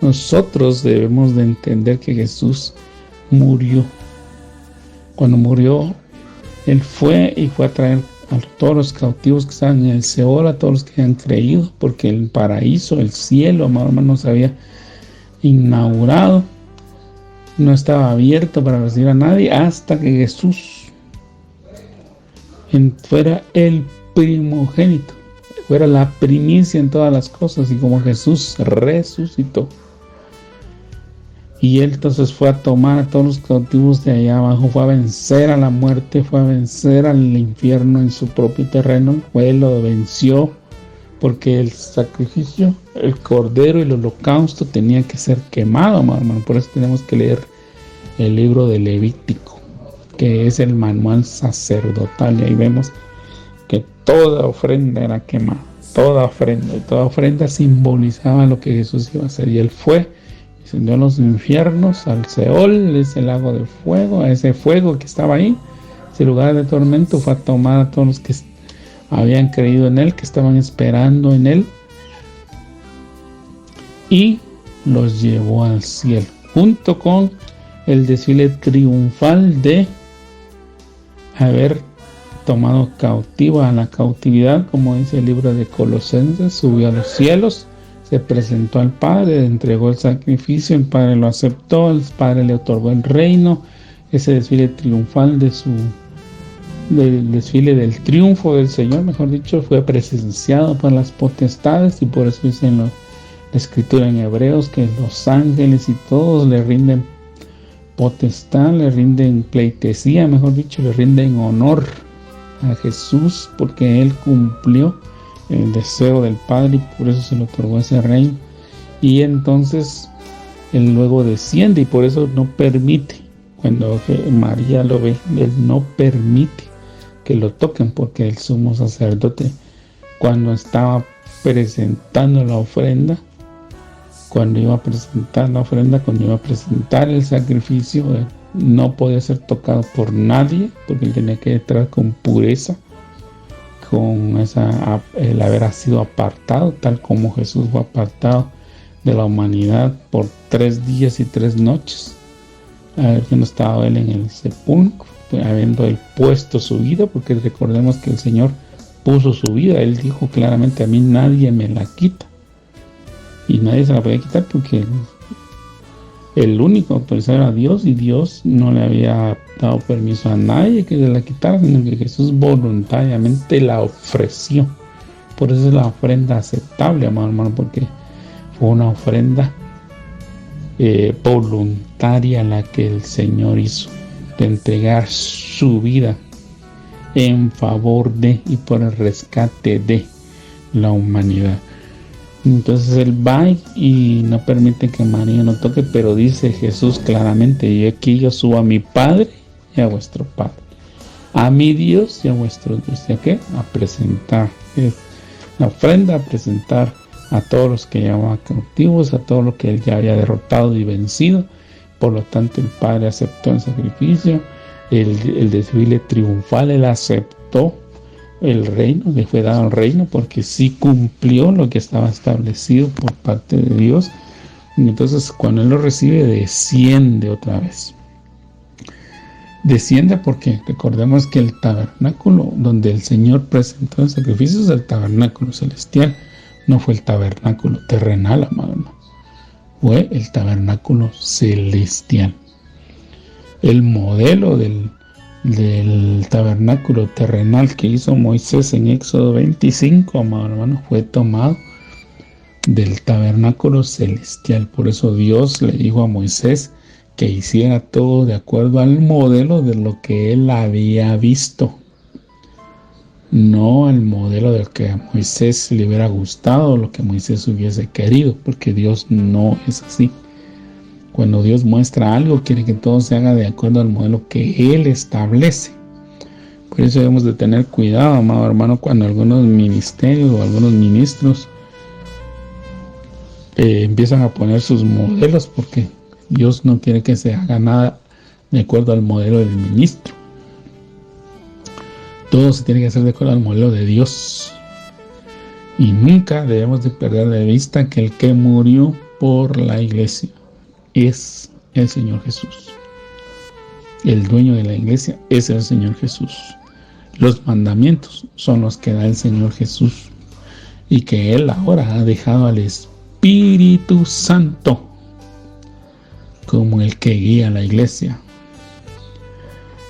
[SPEAKER 2] nosotros debemos de entender que Jesús murió. Cuando murió, Él fue a traer a todos los cautivos que estaban en el Seol, a todos los que han creído, porque el paraíso, el cielo, amado hermano, se había inaugurado, no estaba abierto para recibir a nadie hasta que Jesús fuera el primogénito, fuera la primicia en todas las cosas. Y como Jesús resucitó y Él entonces fue a tomar a todos los cautivos de allá abajo, fue a vencer a la muerte, fue a vencer al infierno en su propio terreno, Él lo venció, porque el sacrificio, el cordero y el holocausto tenía que ser quemado, hermano. Por eso tenemos que leer el libro de Levítico, que es el manual sacerdotal, y ahí vemos que toda ofrenda era quemada, toda ofrenda simbolizaba lo que Jesús iba a hacer. Y Él fue, descendió a los infiernos, al Seol, ese lago de fuego, a ese fuego que estaba ahí, ese lugar de tormento, fue a tomar a todos los que habían creído en Él, que estaban esperando en Él, y los llevó al cielo, junto con el desfile triunfal de haber tomado cautiva a la cautividad, como dice el libro de Colosenses. Subió a los cielos, se presentó al Padre, le entregó el sacrificio, el Padre lo aceptó, el Padre le otorgó el reino. Ese desfile triunfal del desfile del triunfo del Señor, mejor dicho, fue presenciado por las potestades, y por eso dice en la escritura en Hebreos que los ángeles y todos le rinden potestad, le rinden pleitesía, mejor dicho, le rinden honor a Jesús, porque Él cumplió el deseo del Padre y por eso se le otorgó ese reino. Y entonces Él luego desciende, y por eso no permite, cuando María lo ve, Él no permite que lo toquen, porque el sumo sacerdote, cuando estaba presentando la ofrenda, cuando iba a presentar el sacrificio, no podía ser tocado por nadie, porque él tenía que entrar con pureza, con el haber sido apartado, tal como Jesús fue apartado de la humanidad por 3 días y 3 noches, habiendo estado él en el sepulcro, habiendo él puesto su vida, porque recordemos que el Señor puso su vida. Él dijo claramente: a mí nadie me la quita, y nadie se la puede quitar, porque el único autorizado era Dios, y Dios no le había dado permiso a nadie que se la quitara, sino que Jesús voluntariamente la ofreció. Por eso es la ofrenda aceptable, amado hermano, porque fue una ofrenda voluntaria la que el Señor hizo, de entregar su vida en favor de y por el rescate de la humanidad. Entonces Él va y no permite que María no toque, pero dice Jesús claramente: y aquí yo subo a mi Padre y a vuestro Padre, a mi Dios y a vuestro Dios. ¿Y a qué? A presentar la ofrenda, a presentar a todos los que llevaban cautivos, a todo lo que Él ya había derrotado y vencido. Por lo tanto, el Padre aceptó el sacrificio, el desfile triunfal. Él aceptó el reino, le fue dado el reino, porque sí cumplió lo que estaba establecido por parte de Dios. Y entonces, cuando Él lo recibe, desciende otra vez. Desciende porque recordemos que el tabernáculo donde el Señor presentó el sacrificio es el tabernáculo celestial, no fue el tabernáculo terrenal, amado hermano. Fue el tabernáculo celestial. El modelo del tabernáculo terrenal que hizo Moisés en Éxodo 25, amado hermano, fue tomado del tabernáculo celestial. Por eso Dios le dijo a Moisés que hiciera todo de acuerdo al modelo de lo que él había visto, no el modelo del que a Moisés le hubiera gustado o lo que Moisés hubiese querido, porque Dios no es así. Cuando Dios muestra algo, quiere que todo se haga de acuerdo al modelo que Él establece. Por eso debemos de tener cuidado, amado hermano, cuando algunos ministerios o algunos ministros empiezan a poner sus modelos, porque Dios no quiere que se haga nada de acuerdo al modelo del ministro. Todo se tiene que hacer de acuerdo al modelo de Dios. Y nunca debemos de perder de vista que el que murió por la iglesia es el Señor Jesús. El dueño de la iglesia es el Señor Jesús. Los mandamientos son los que da el Señor Jesús, y que Él ahora ha dejado al Espíritu Santo como el que guía a la iglesia.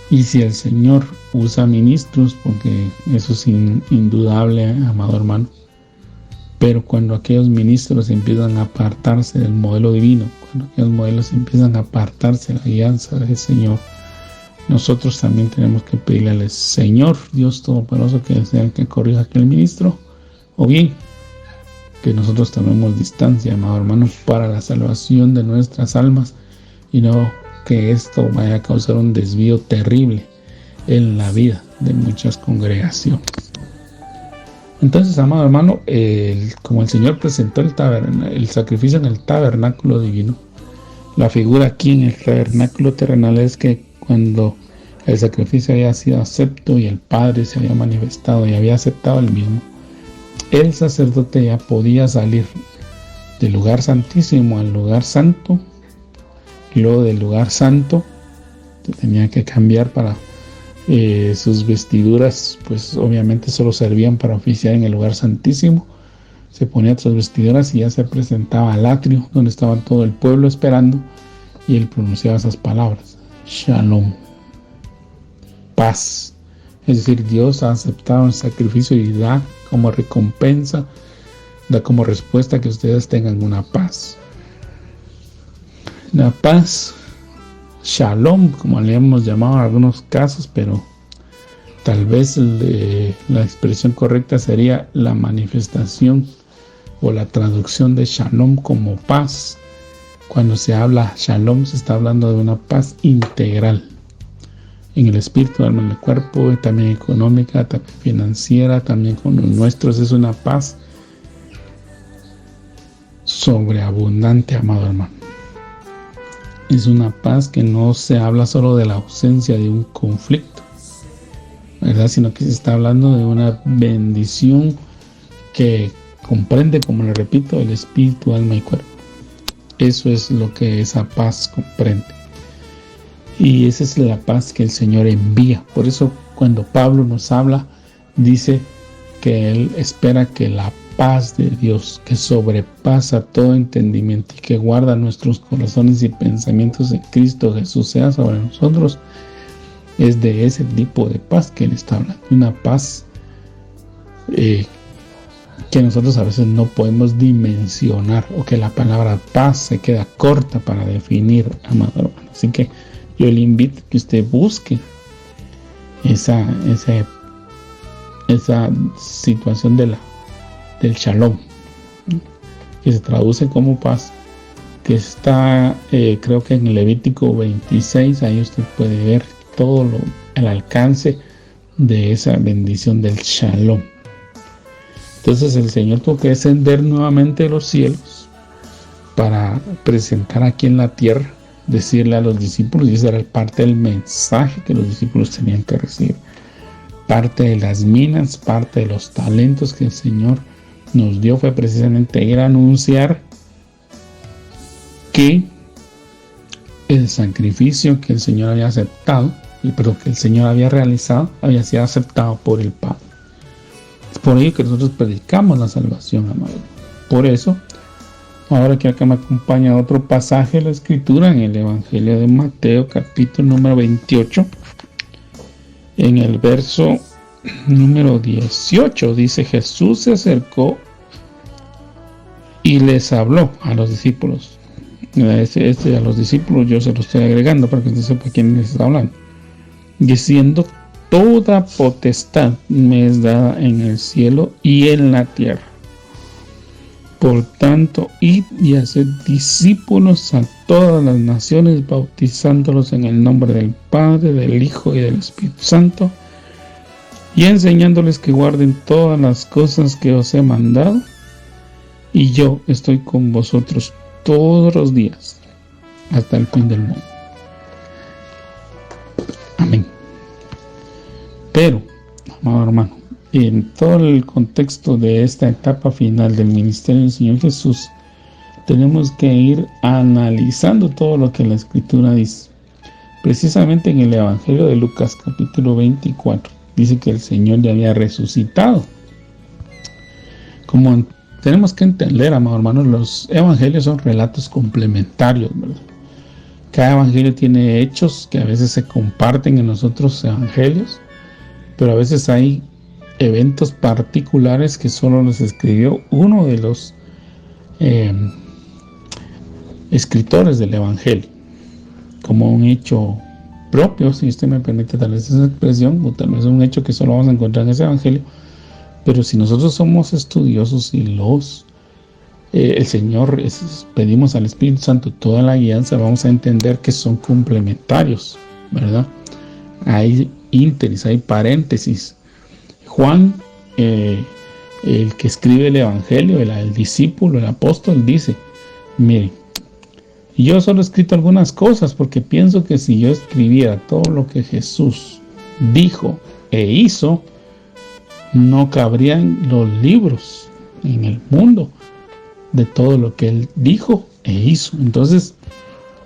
[SPEAKER 2] Y si el Señor usa ministros, porque eso es indudable, amado hermano, pero cuando aquellos ministros empiezan a apartarse del modelo divino, cuando aquellos modelos empiezan a apartarse de la guianza del Señor, nosotros también tenemos que pedirle al Señor Dios Todopoderoso que sea el que corrija a aquel ministro, o bien que nosotros tomemos distancia, amado hermano, para la salvación de nuestras almas, y no que esto vaya a causar un desvío terrible en la vida de muchas congregaciones. Entonces, amado hermano, como el Señor presentó el sacrificio en el tabernáculo divino, la figura aquí en el tabernáculo terrenal es que cuando el sacrificio había sido acepto y el Padre se había manifestado y había aceptado el mismo, el sacerdote ya podía salir del lugar santísimo al lugar santo, y luego del lugar santo tenía que cambiar para sus vestiduras, pues obviamente solo servían para oficiar en el lugar santísimo. Se ponía otras vestiduras y ya se presentaba al atrio donde estaba todo el pueblo esperando, y él pronunciaba esas palabras: Shalom, paz. Es decir, Dios ha aceptado el sacrificio y da como recompensa, da como respuesta que ustedes tengan una paz. La paz, Shalom, como le hemos llamado en algunos casos, pero tal vez la expresión correcta sería la manifestación o la traducción de Shalom como paz. Cuando se habla Shalom, se está hablando de una paz integral en el espíritu, alma, en el cuerpo, también económica, también financiera, también con los nuestros. Es una paz sobreabundante, amado hermano. Es una paz que no se habla solo de la ausencia de un conflicto, ¿verdad? Sino que se está hablando de una bendición que comprende, como le repito, el espíritu, alma y cuerpo. Eso es lo que esa paz comprende. Y esa es la paz que el Señor envía. Por eso cuando Pablo nos habla, dice que él espera que la paz de Dios, que sobrepasa todo entendimiento y que guarda nuestros corazones y pensamientos en Cristo Jesús, sea sobre nosotros. Es de ese tipo de paz que él está hablando. Una paz que nosotros a veces no podemos dimensionar, o que la palabra paz se queda corta para definir, amado hermano. Así que yo le invito a que usted busque esa situación del Shalom, que se traduce como paz, que está creo que en el Levítico 26. Ahí usted puede ver todo el alcance de esa bendición del Shalom. Entonces el Señor tuvo que descender nuevamente de los cielos para presentar aquí en la tierra, decirle a los discípulos, y esa era parte del mensaje que los discípulos tenían que recibir. Parte de las minas, parte de los talentos que el Señor nos dio fue precisamente ir a anunciar que el sacrificio que el Señor había aceptado, que el Señor había realizado, había sido aceptado por el Padre. Es por ello que nosotros predicamos la salvación, amado. Por eso, ahora que acá me acompaña otro pasaje de la Escritura en el Evangelio de Mateo, capítulo número 28, en el verso número 18, dice: Jesús se acercó y les habló a los discípulos. A los discípulos yo se lo estoy agregando para que usted sepa quién les está hablando, diciendo: toda potestad me es dada en el cielo y en la tierra. Por tanto, id y haced discípulos a todas las naciones, bautizándolos en el nombre del Padre, del Hijo y del Espíritu Santo, y enseñándoles que guarden todas las cosas que os he mandado, y yo estoy con vosotros todos los días hasta el fin del mundo. Amén. Pero, amado hermano, en todo el contexto de esta etapa final del ministerio del Señor Jesús, tenemos que ir analizando todo lo que la Escritura dice. Precisamente en el Evangelio de Lucas, capítulo 24, dice que el Señor ya había resucitado. Como tenemos que entender, amado hermano, los evangelios son relatos complementarios, ¿verdad? Cada evangelio tiene hechos que a veces se comparten en los otros evangelios, pero a veces hay eventos particulares que solo los escribió uno de los escritores del evangelio, como un hecho propio, si usted me permite tal vez esa expresión, o tal vez un hecho que solo vamos a encontrar en ese evangelio. Pero si nosotros somos estudiosos y el Señor, pedimos al Espíritu Santo toda la guianza, vamos a entender que son complementarios, ¿verdad? Hay ínteris, hay paréntesis. Juan, el que escribe el Evangelio, el discípulo, el apóstol, dice: miren, yo solo he escrito algunas cosas porque pienso que si yo escribiera todo lo que Jesús dijo e hizo, no cabrían los libros en el mundo de todo lo que él dijo e hizo. Entonces,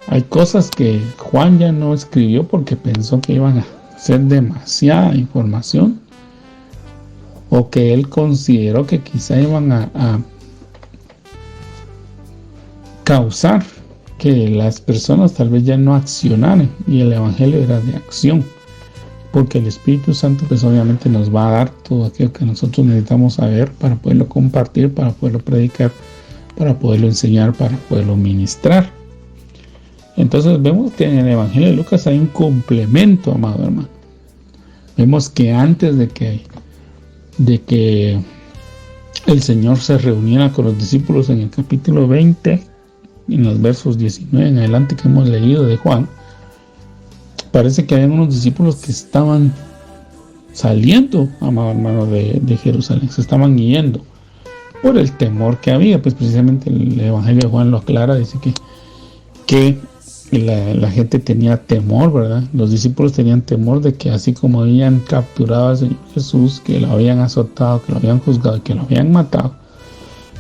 [SPEAKER 2] hay cosas que Juan ya no escribió porque pensó que iban a ser demasiada información, o que él consideró que quizá iban a causar que las personas tal vez ya no accionaran, y el evangelio era de acción, porque el Espíritu Santo pues obviamente nos va a dar todo aquello que nosotros necesitamos saber para poderlo compartir, para poderlo predicar, para poderlo enseñar, para poderlo ministrar. Entonces vemos que en el evangelio de Lucas hay un complemento, amado hermano. Vemos que antes de que el Señor se reuniera con los discípulos en el capítulo 20, en los versos 19 en adelante que hemos leído de Juan, parece que había unos discípulos que estaban saliendo, amado hermano, de Jerusalén, se estaban yendo por el temor que había. Pues precisamente el evangelio de Juan lo aclara, dice que la gente tenía temor, ¿verdad? Los discípulos tenían temor de que así como habían capturado al Señor Jesús, que lo habían azotado, que lo habían juzgado, que lo habían matado,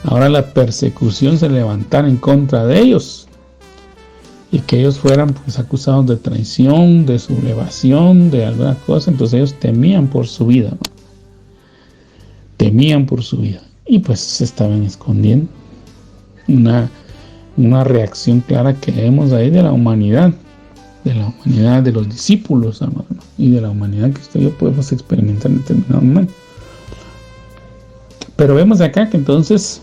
[SPEAKER 2] ahora la persecución se levantara en contra de ellos, y que ellos fueran pues acusados de traición, de sublevación, de alguna cosa. Entonces ellos temían por su vida, ¿no? Temían por su vida, y pues se estaban escondiendo. Una reacción clara que vemos ahí de la humanidad de los discípulos, amado, y de la humanidad que usted y yo podemos experimentar en determinado momento. Pero vemos acá que entonces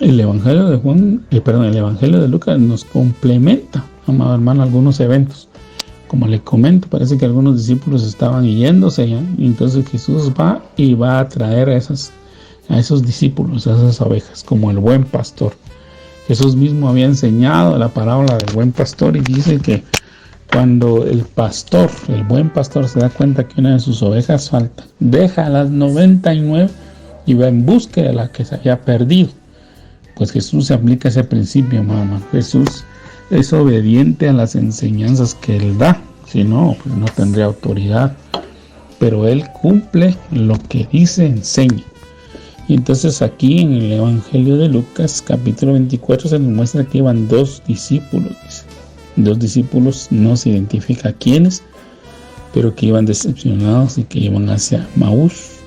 [SPEAKER 2] el evangelio de Lucas nos complementa, amado hermano, algunos eventos. Como le comento, parece que algunos discípulos estaban yéndose ya, y entonces Jesús va a traer a esos discípulos, a esas ovejas, como el buen pastor. Jesús mismo había enseñado la parábola del buen pastor, y dice que cuando el buen pastor se da cuenta que una de sus ovejas falta, deja a las 99 y va en busca de la que se había perdido. Pues Jesús se aplica ese principio, mamá. Jesús es obediente a las enseñanzas que él da, si no, pues no tendría autoridad, pero él cumple lo que dice, enseña. Y entonces aquí en el evangelio de Lucas capítulo 24 se nos muestra que iban dos discípulos. Dos discípulos, no se identifica quiénes, pero que iban decepcionados y que iban hacia Maús,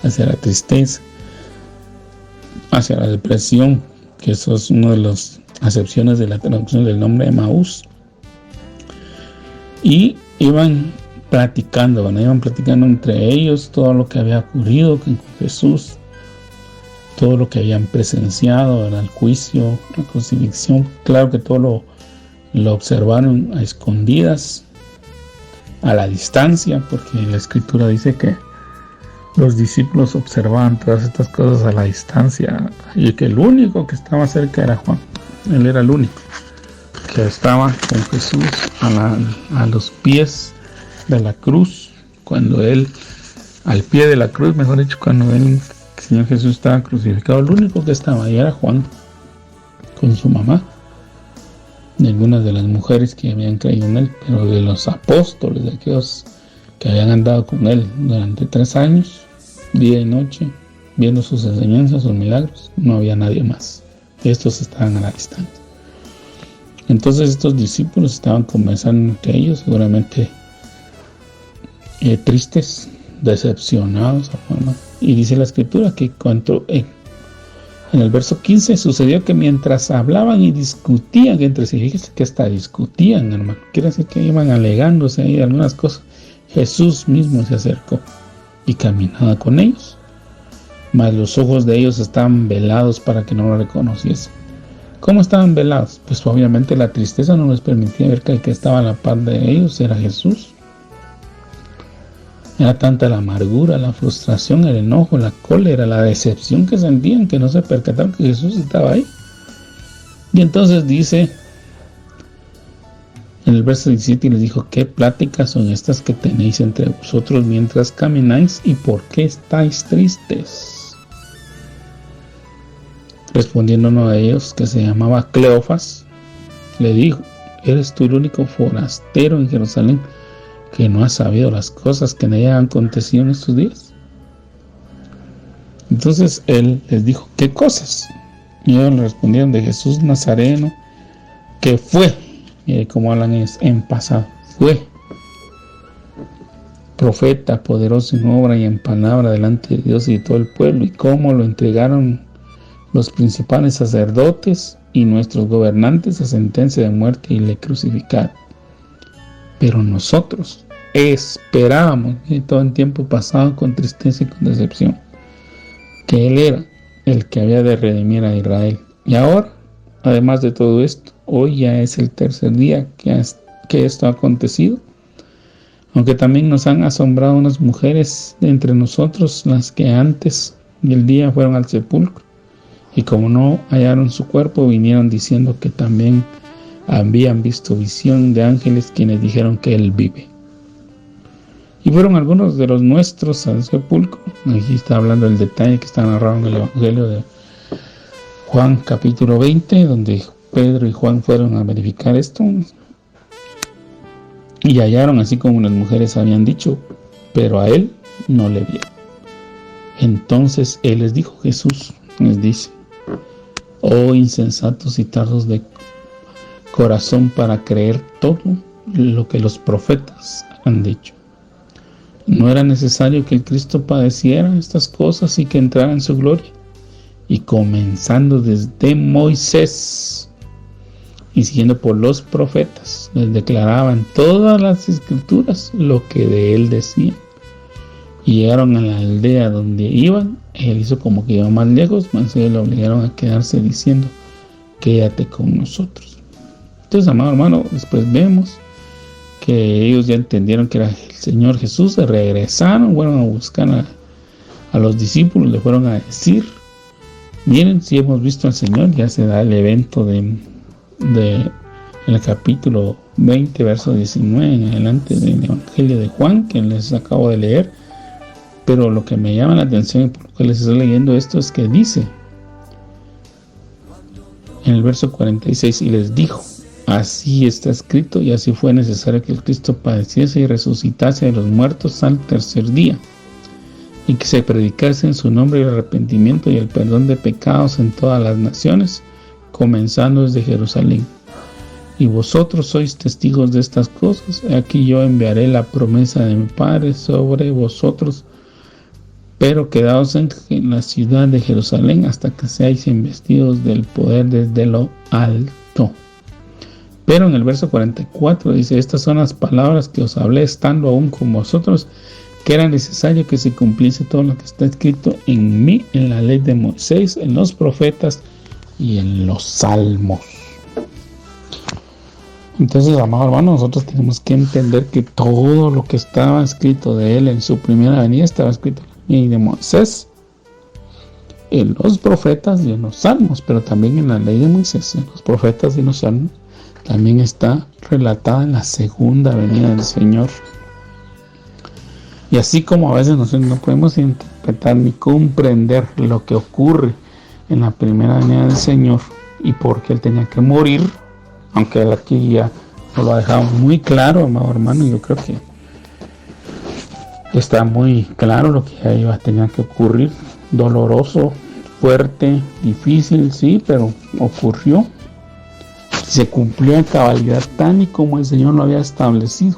[SPEAKER 2] hacia la tristeza, hacia la depresión, que eso es una de las acepciones de la traducción del nombre de Maús. Y iban platicando entre ellos todo lo que había ocurrido con Jesús, todo lo que habían presenciado, el juicio, la crucifixión. Claro que todo lo observaron a escondidas, a la distancia, porque la escritura dice que los discípulos observaban todas estas cosas a la distancia, y que el único que estaba cerca era Juan. Él era el único que estaba con Jesús a los pies de la cruz, al pie de la cruz, mejor dicho, cuando el Señor Jesús estaba crucificado. El único que estaba ahí era Juan, con su mamá, de algunas de las mujeres que habían creído en él, pero de los apóstoles, de aquellos que habían andado con él durante 3 años, día y noche, viendo sus enseñanzas, sus milagros, no había nadie más. Estos estaban a la distancia. Entonces estos discípulos estaban conversando entre ellos, seguramente tristes, decepcionados, ¿no? Y dice la escritura que en el verso 15 sucedió que mientras hablaban y discutían entre sí, fíjense que hasta discutían, hermano, quiere decir que iban alegándose ahí algunas cosas, Jesús mismo se acercó y caminaba con ellos, mas los ojos de ellos estaban velados para que no lo reconociesen. ¿Cómo estaban velados? Pues obviamente la tristeza no les permitía ver que el que estaba a la par de ellos era Jesús. Era tanta la amargura, la frustración, el enojo, la cólera, la decepción que sentían, que no se percataron que Jesús estaba ahí. Y entonces dice en el verso 17, y les dijo: ¿qué pláticas son estas que tenéis entre vosotros mientras camináis, y por qué estáis tristes? Respondiendo uno de ellos, que se llamaba Cleofas, le dijo: ¿eres tú el único forastero en Jerusalén que no ha sabido las cosas que en ella han acontecido en estos días? Entonces él les dijo: ¿qué cosas? Y ellos le respondieron: de Jesús Nazareno, que fue, como hablan en pasado, fue profeta, poderoso en obra y en palabra delante de Dios y de todo el pueblo, y cómo lo entregaron los principales sacerdotes y nuestros gobernantes a sentencia de muerte y le crucificaron. Pero nosotros esperábamos, y todo el tiempo pasado con tristeza y con decepción, que Él era el que había de redimir a Israel. Y ahora, además de todo esto, hoy ya es el tercer día que esto ha acontecido. Aunque también nos han asombrado unas mujeres de entre nosotros, las que antes del día fueron al sepulcro, y como no hallaron su cuerpo, vinieron diciendo que también habían visto visión de ángeles quienes dijeron que Él vive. Y fueron algunos de los nuestros al sepulcro. Aquí está hablando el detalle que está narrado en el Evangelio de Juan capítulo 20, donde Pedro y Juan fueron a verificar esto. Y hallaron así como las mujeres habían dicho, pero a Él no le vieron. Entonces Él les dijo, Jesús les dice: oh insensatos y tardos de corazón para creer todo lo que los profetas han dicho. ¿No era necesario que el Cristo padeciera estas cosas y que entrara en su gloria? Y comenzando desde Moisés y siguiendo por los profetas, les declaraban todas las escrituras lo que de Él decían. Y llegaron a la aldea donde iban. Él hizo como que iba más lejos, mas ellos le obligaron a quedarse diciendo: quédate con nosotros. Entonces, amado hermano, después vemos que ellos ya entendieron que era el Señor Jesús, se regresaron, fueron a buscar a los discípulos, le fueron a decir: miren, si hemos visto al Señor. Ya se da el evento en el capítulo 20, verso 19 en adelante del Evangelio de Juan, que les acabo de leer. Pero lo que me llama la atención y por lo que les estoy leyendo esto es que dice en el verso 46: y les dijo: así está escrito, y así fue necesario que el Cristo padeciese y resucitase de los muertos al tercer día, y que se predicase en su nombre el arrepentimiento y el perdón de pecados en todas las naciones, comenzando desde Jerusalén. Y vosotros sois testigos de estas cosas. Aquí yo enviaré la promesa de mi Padre sobre vosotros, pero quedaos en la ciudad de Jerusalén hasta que seáis investidos del poder desde lo alto. Pero en el verso 44 dice: estas son las palabras que os hablé estando aún con vosotros, que era necesario que se cumpliese todo lo que está escrito en mí, en la ley de Moisés, en los profetas y en los salmos. Entonces, amado hermano, nosotros tenemos que entender que todo lo que estaba escrito de Él en su primera venida estaba escrito en la ley de Moisés, en los profetas y en los salmos. Pero también en la ley de Moisés, en los profetas y en los salmos, también está relatada en la segunda venida del Señor. Y así como a veces nosotros no podemos interpretar ni comprender lo que ocurre en la primera venida del Señor y por qué Él tenía que morir, aunque Él aquí ya nos lo ha dejado muy claro, amado hermano, yo creo que está muy claro lo que ahí tenía que ocurrir. Doloroso, fuerte, difícil, sí, pero ocurrió. Se cumplió en cabalidad tal y como el Señor lo había establecido.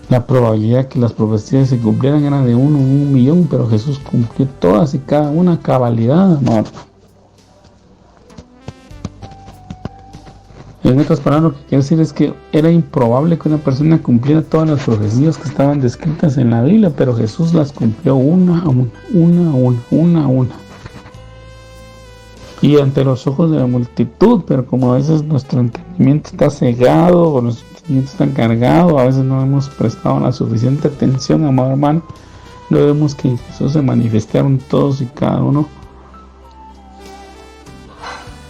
[SPEAKER 2] La probabilidad que las profecías se cumplieran era de 1 en 1 millón, pero Jesús cumplió todas y cada una a cabalidad, amor. En otras palabras, lo que quiero decir es que era improbable que una persona cumpliera todas las profecías que estaban descritas en la Biblia, pero Jesús las cumplió una a una. Y ante los ojos de la multitud, pero como a veces nuestro entendimiento está cegado o nuestro entendimiento está cargado, a veces no hemos prestado la suficiente atención, amado hermano, no vemos que en Jesús se manifestaron todos y cada uno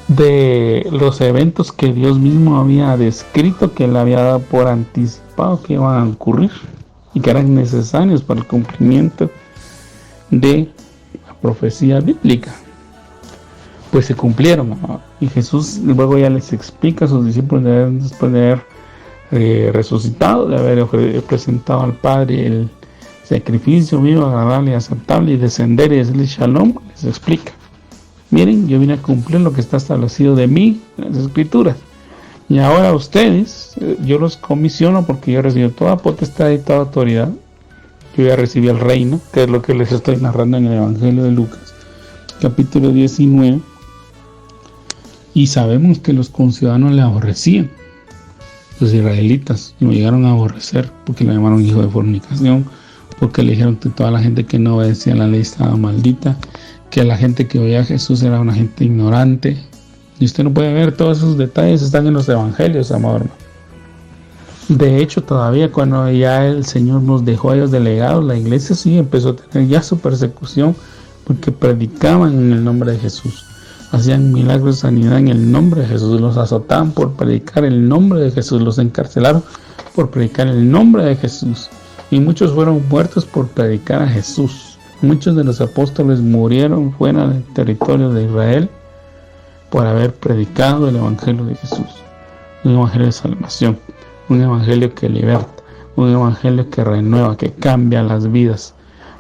[SPEAKER 2] de los eventos que Dios mismo había descrito, que Él había dado por anticipado que iban a ocurrir y que eran necesarios para el cumplimiento de la profecía bíblica. Pues se cumplieron, y Jesús luego ya les explica a sus discípulos después de haber resucitado, de haber presentado al Padre el sacrificio vivo, agradable y aceptable, y descender y decirle Shalom, les explica Miren, yo vine a cumplir lo que está establecido de mí en las Escrituras. Y ahora ustedes, yo los comisiono porque yo recibo toda potestad y toda autoridad. Yo ya recibí el reino, que es lo que les estoy narrando en el Evangelio de Lucas, capítulo 19. Y sabemos que los conciudadanos le aborrecían. Los israelitas lo llegaron a aborrecer porque le llamaron hijo de fornicación, porque le dijeron que toda la gente que no obedecía la ley estaba maldita, que la gente que oía a Jesús era una gente ignorante. Y usted no puede ver todos esos detalles, están en los evangelios, amado hermano. De hecho, todavía cuando ya el Señor nos dejó a ellos delegados, la iglesia sí empezó a tener ya su persecución porque predicaban en el nombre de Jesús. Hacían milagros de sanidad en el nombre de Jesús, los azotaban por predicar el nombre de Jesús, los encarcelaron por predicar el nombre de Jesús. Y muchos fueron muertos por predicar a Jesús. Muchos de los apóstoles murieron fuera del territorio de Israel por haber predicado el Evangelio de Jesús. Un Evangelio de salvación, un Evangelio que liberta, un Evangelio que renueva, que cambia las vidas,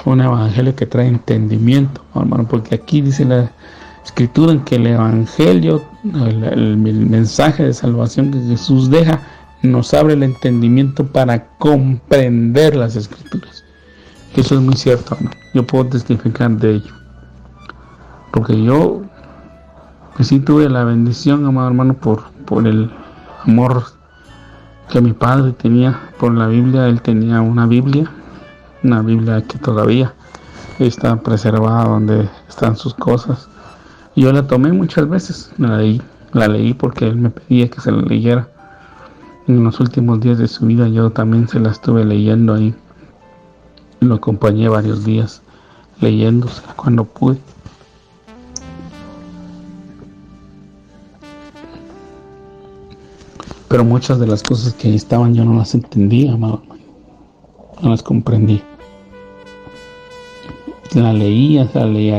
[SPEAKER 2] un Evangelio que trae entendimiento, hermano, porque aquí dice la Escritura en que el Evangelio, el mensaje de salvación que Jesús deja, nos abre el entendimiento para comprender las Escrituras. Eso es muy cierto, hermano. Yo puedo testificar de ello, porque yo pues sí tuve la bendición, amado hermano, por el amor que mi padre tenía por la Biblia. Él tenía una Biblia que todavía está preservada donde están sus cosas. Y yo la tomé muchas veces, la leí porque él me pedía que se la leyera. En los últimos días de su vida yo también se la estuve leyendo ahí. Lo acompañé varios días leyéndosela cuando pude. Pero muchas de las cosas que ahí estaban yo no las entendía, amado hermano. No las comprendía. La leía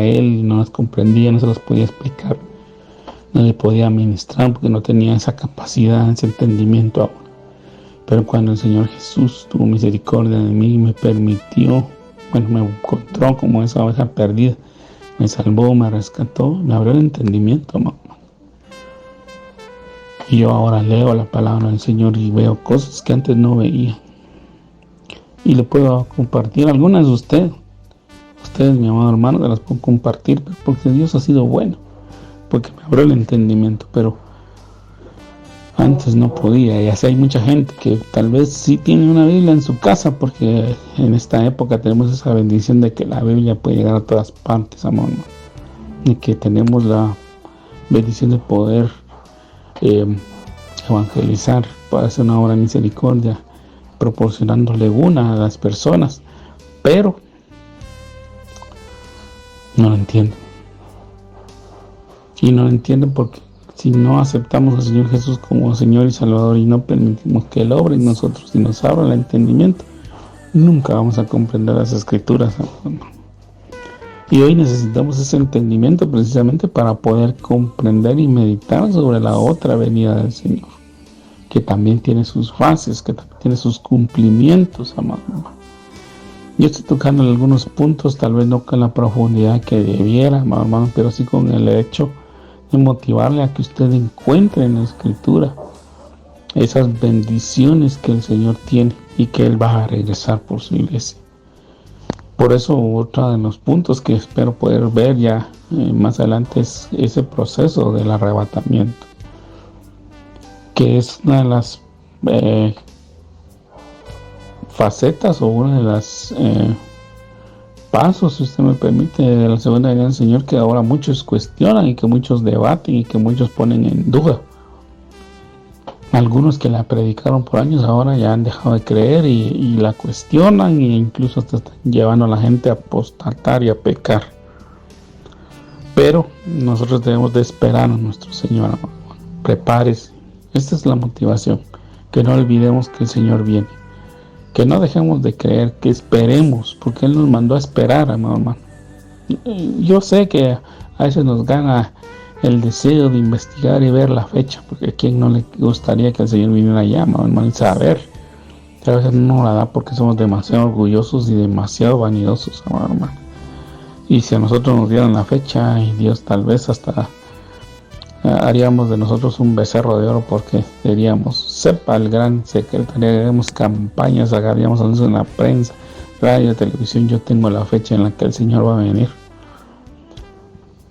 [SPEAKER 2] él y no las comprendía, no se las podía explicar. No le podía administrar porque no tenía esa capacidad, ese entendimiento aún. Pero cuando el Señor Jesús tuvo misericordia de mí y me permitió, me encontró como esa oveja perdida, me salvó, me rescató, me abrió el entendimiento, amado. Y yo ahora leo la palabra del Señor y veo cosas que antes no veía. Y le puedo compartir algunas de ustedes. Ustedes, mi amado hermano, se las puedo compartir porque Dios ha sido bueno, porque me abrió el entendimiento, pero antes no podía. Y así hay mucha gente que tal vez sí tiene una Biblia en su casa, porque en esta época tenemos esa bendición de que la Biblia puede llegar a todas partes, amor, y que tenemos la bendición de poder evangelizar, para hacer una obra de misericordia, proporcionándole una a las personas, pero no lo entiendo. Y no lo entiendo porque si no aceptamos al Señor Jesús como Señor y Salvador y no permitimos que Él obre en nosotros y nos abra el entendimiento, nunca vamos a comprender las Escrituras, hermano. Y hoy necesitamos ese entendimiento precisamente para poder comprender y meditar sobre la otra venida del Señor, que también tiene sus fases, que también tiene sus cumplimientos, amado hermano. Yo estoy tocando algunos puntos, tal vez no con la profundidad que debiera, amado hermano, pero sí con el hecho de motivarle a que usted encuentre en la Escritura esas bendiciones que el Señor tiene y que Él va a regresar por su iglesia. Por eso otro de los puntos que espero poder ver ya más adelante es ese proceso del arrebatamiento, que es una de las facetas o una de las pasos, si usted me permite, de la segunda venida del Señor, que ahora muchos cuestionan y que muchos debaten y que muchos ponen en duda. Algunos que la predicaron por años ahora ya han dejado de creer y la cuestionan, e incluso hasta están llevando a la gente a apostatar y a pecar. Pero nosotros debemos de esperar a nuestro Señor. Prepárese. Esta es la motivación. Que no olvidemos que el Señor viene. Que no dejemos de creer, que esperemos, porque Él nos mandó a esperar, amado hermano. Yo sé que a veces nos gana el deseo de investigar y ver la fecha, porque a quien no le gustaría que el Señor viniera allá, amado hermano, y saber. A veces no la da porque somos demasiado orgullosos y demasiado vanidosos, amado hermano. Y si a nosotros nos dieran la fecha, y Dios tal vez hasta haríamos de nosotros un becerro de oro, porque diríamos, sepa el gran secreto, haríamos campañas, haríamos anuncios en la prensa, radio, televisión, yo tengo la fecha en la que el Señor va a venir.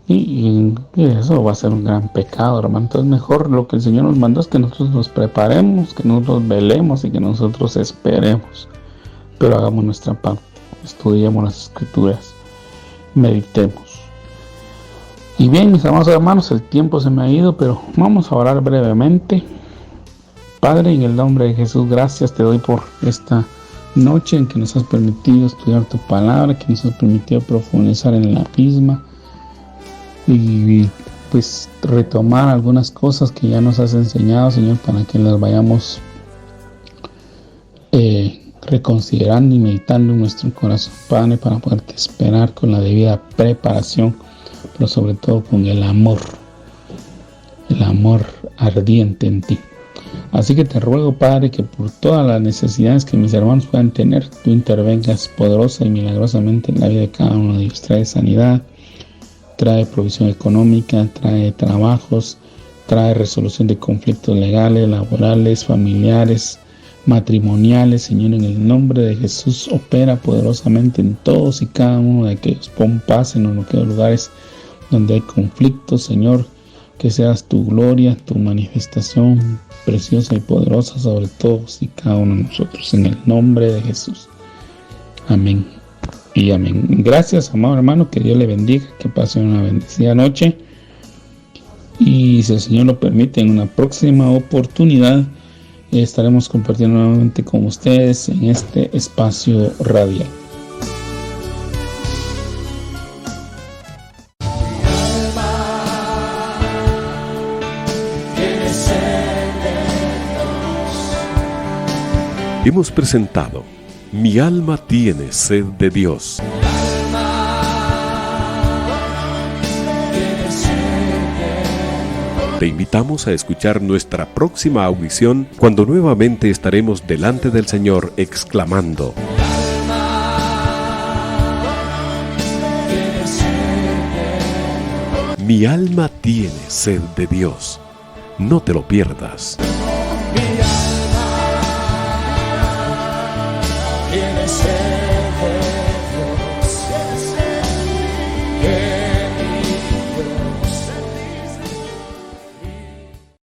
[SPEAKER 2] Y eso va a ser un gran pecado, hermano. Entonces mejor lo que el Señor nos mandó es que nosotros nos preparemos, que nosotros velemos y que nosotros esperemos. Pero hagamos nuestra parte, estudiemos las Escrituras, meditemos. Y bien, mis amados hermanos, el tiempo se me ha ido, pero vamos a orar brevemente. Padre, en el nombre de Jesús, gracias te doy por esta noche en que nos has permitido estudiar tu palabra, que nos has permitido profundizar en la misma y pues retomar algunas cosas que ya nos has enseñado, Señor, para que las vayamos reconsiderando y meditando en nuestro corazón, Padre, para poderte esperar con la debida preparación, pero sobre todo con el amor ardiente en ti. Así que te ruego, Padre, que por todas las necesidades que mis hermanos puedan tener, tú intervengas poderosa y milagrosamente en la vida de cada uno de ellos. Trae sanidad, trae provisión económica, trae trabajos, trae resolución de conflictos legales, laborales, familiares, matrimoniales. Señor, en el nombre de Jesús, opera poderosamente en todos y cada uno de aquellos. Pon paz en aquellos lugares donde hay conflictos, Señor, que seas tu gloria, tu manifestación preciosa y poderosa sobre todos y cada uno de nosotros, en el nombre de Jesús. Amén y amén. Gracias, amado hermano, que Dios le bendiga, que pase una bendecida noche, y si el Señor lo permite, en una próxima oportunidad estaremos compartiendo nuevamente con ustedes en este espacio radial.
[SPEAKER 1] Hemos presentado Mi alma tiene sed de Dios. Te invitamos a escuchar nuestra próxima audición, cuando nuevamente estaremos delante del Señor exclamando: Mi alma tiene sed de Dios. No te lo pierdas.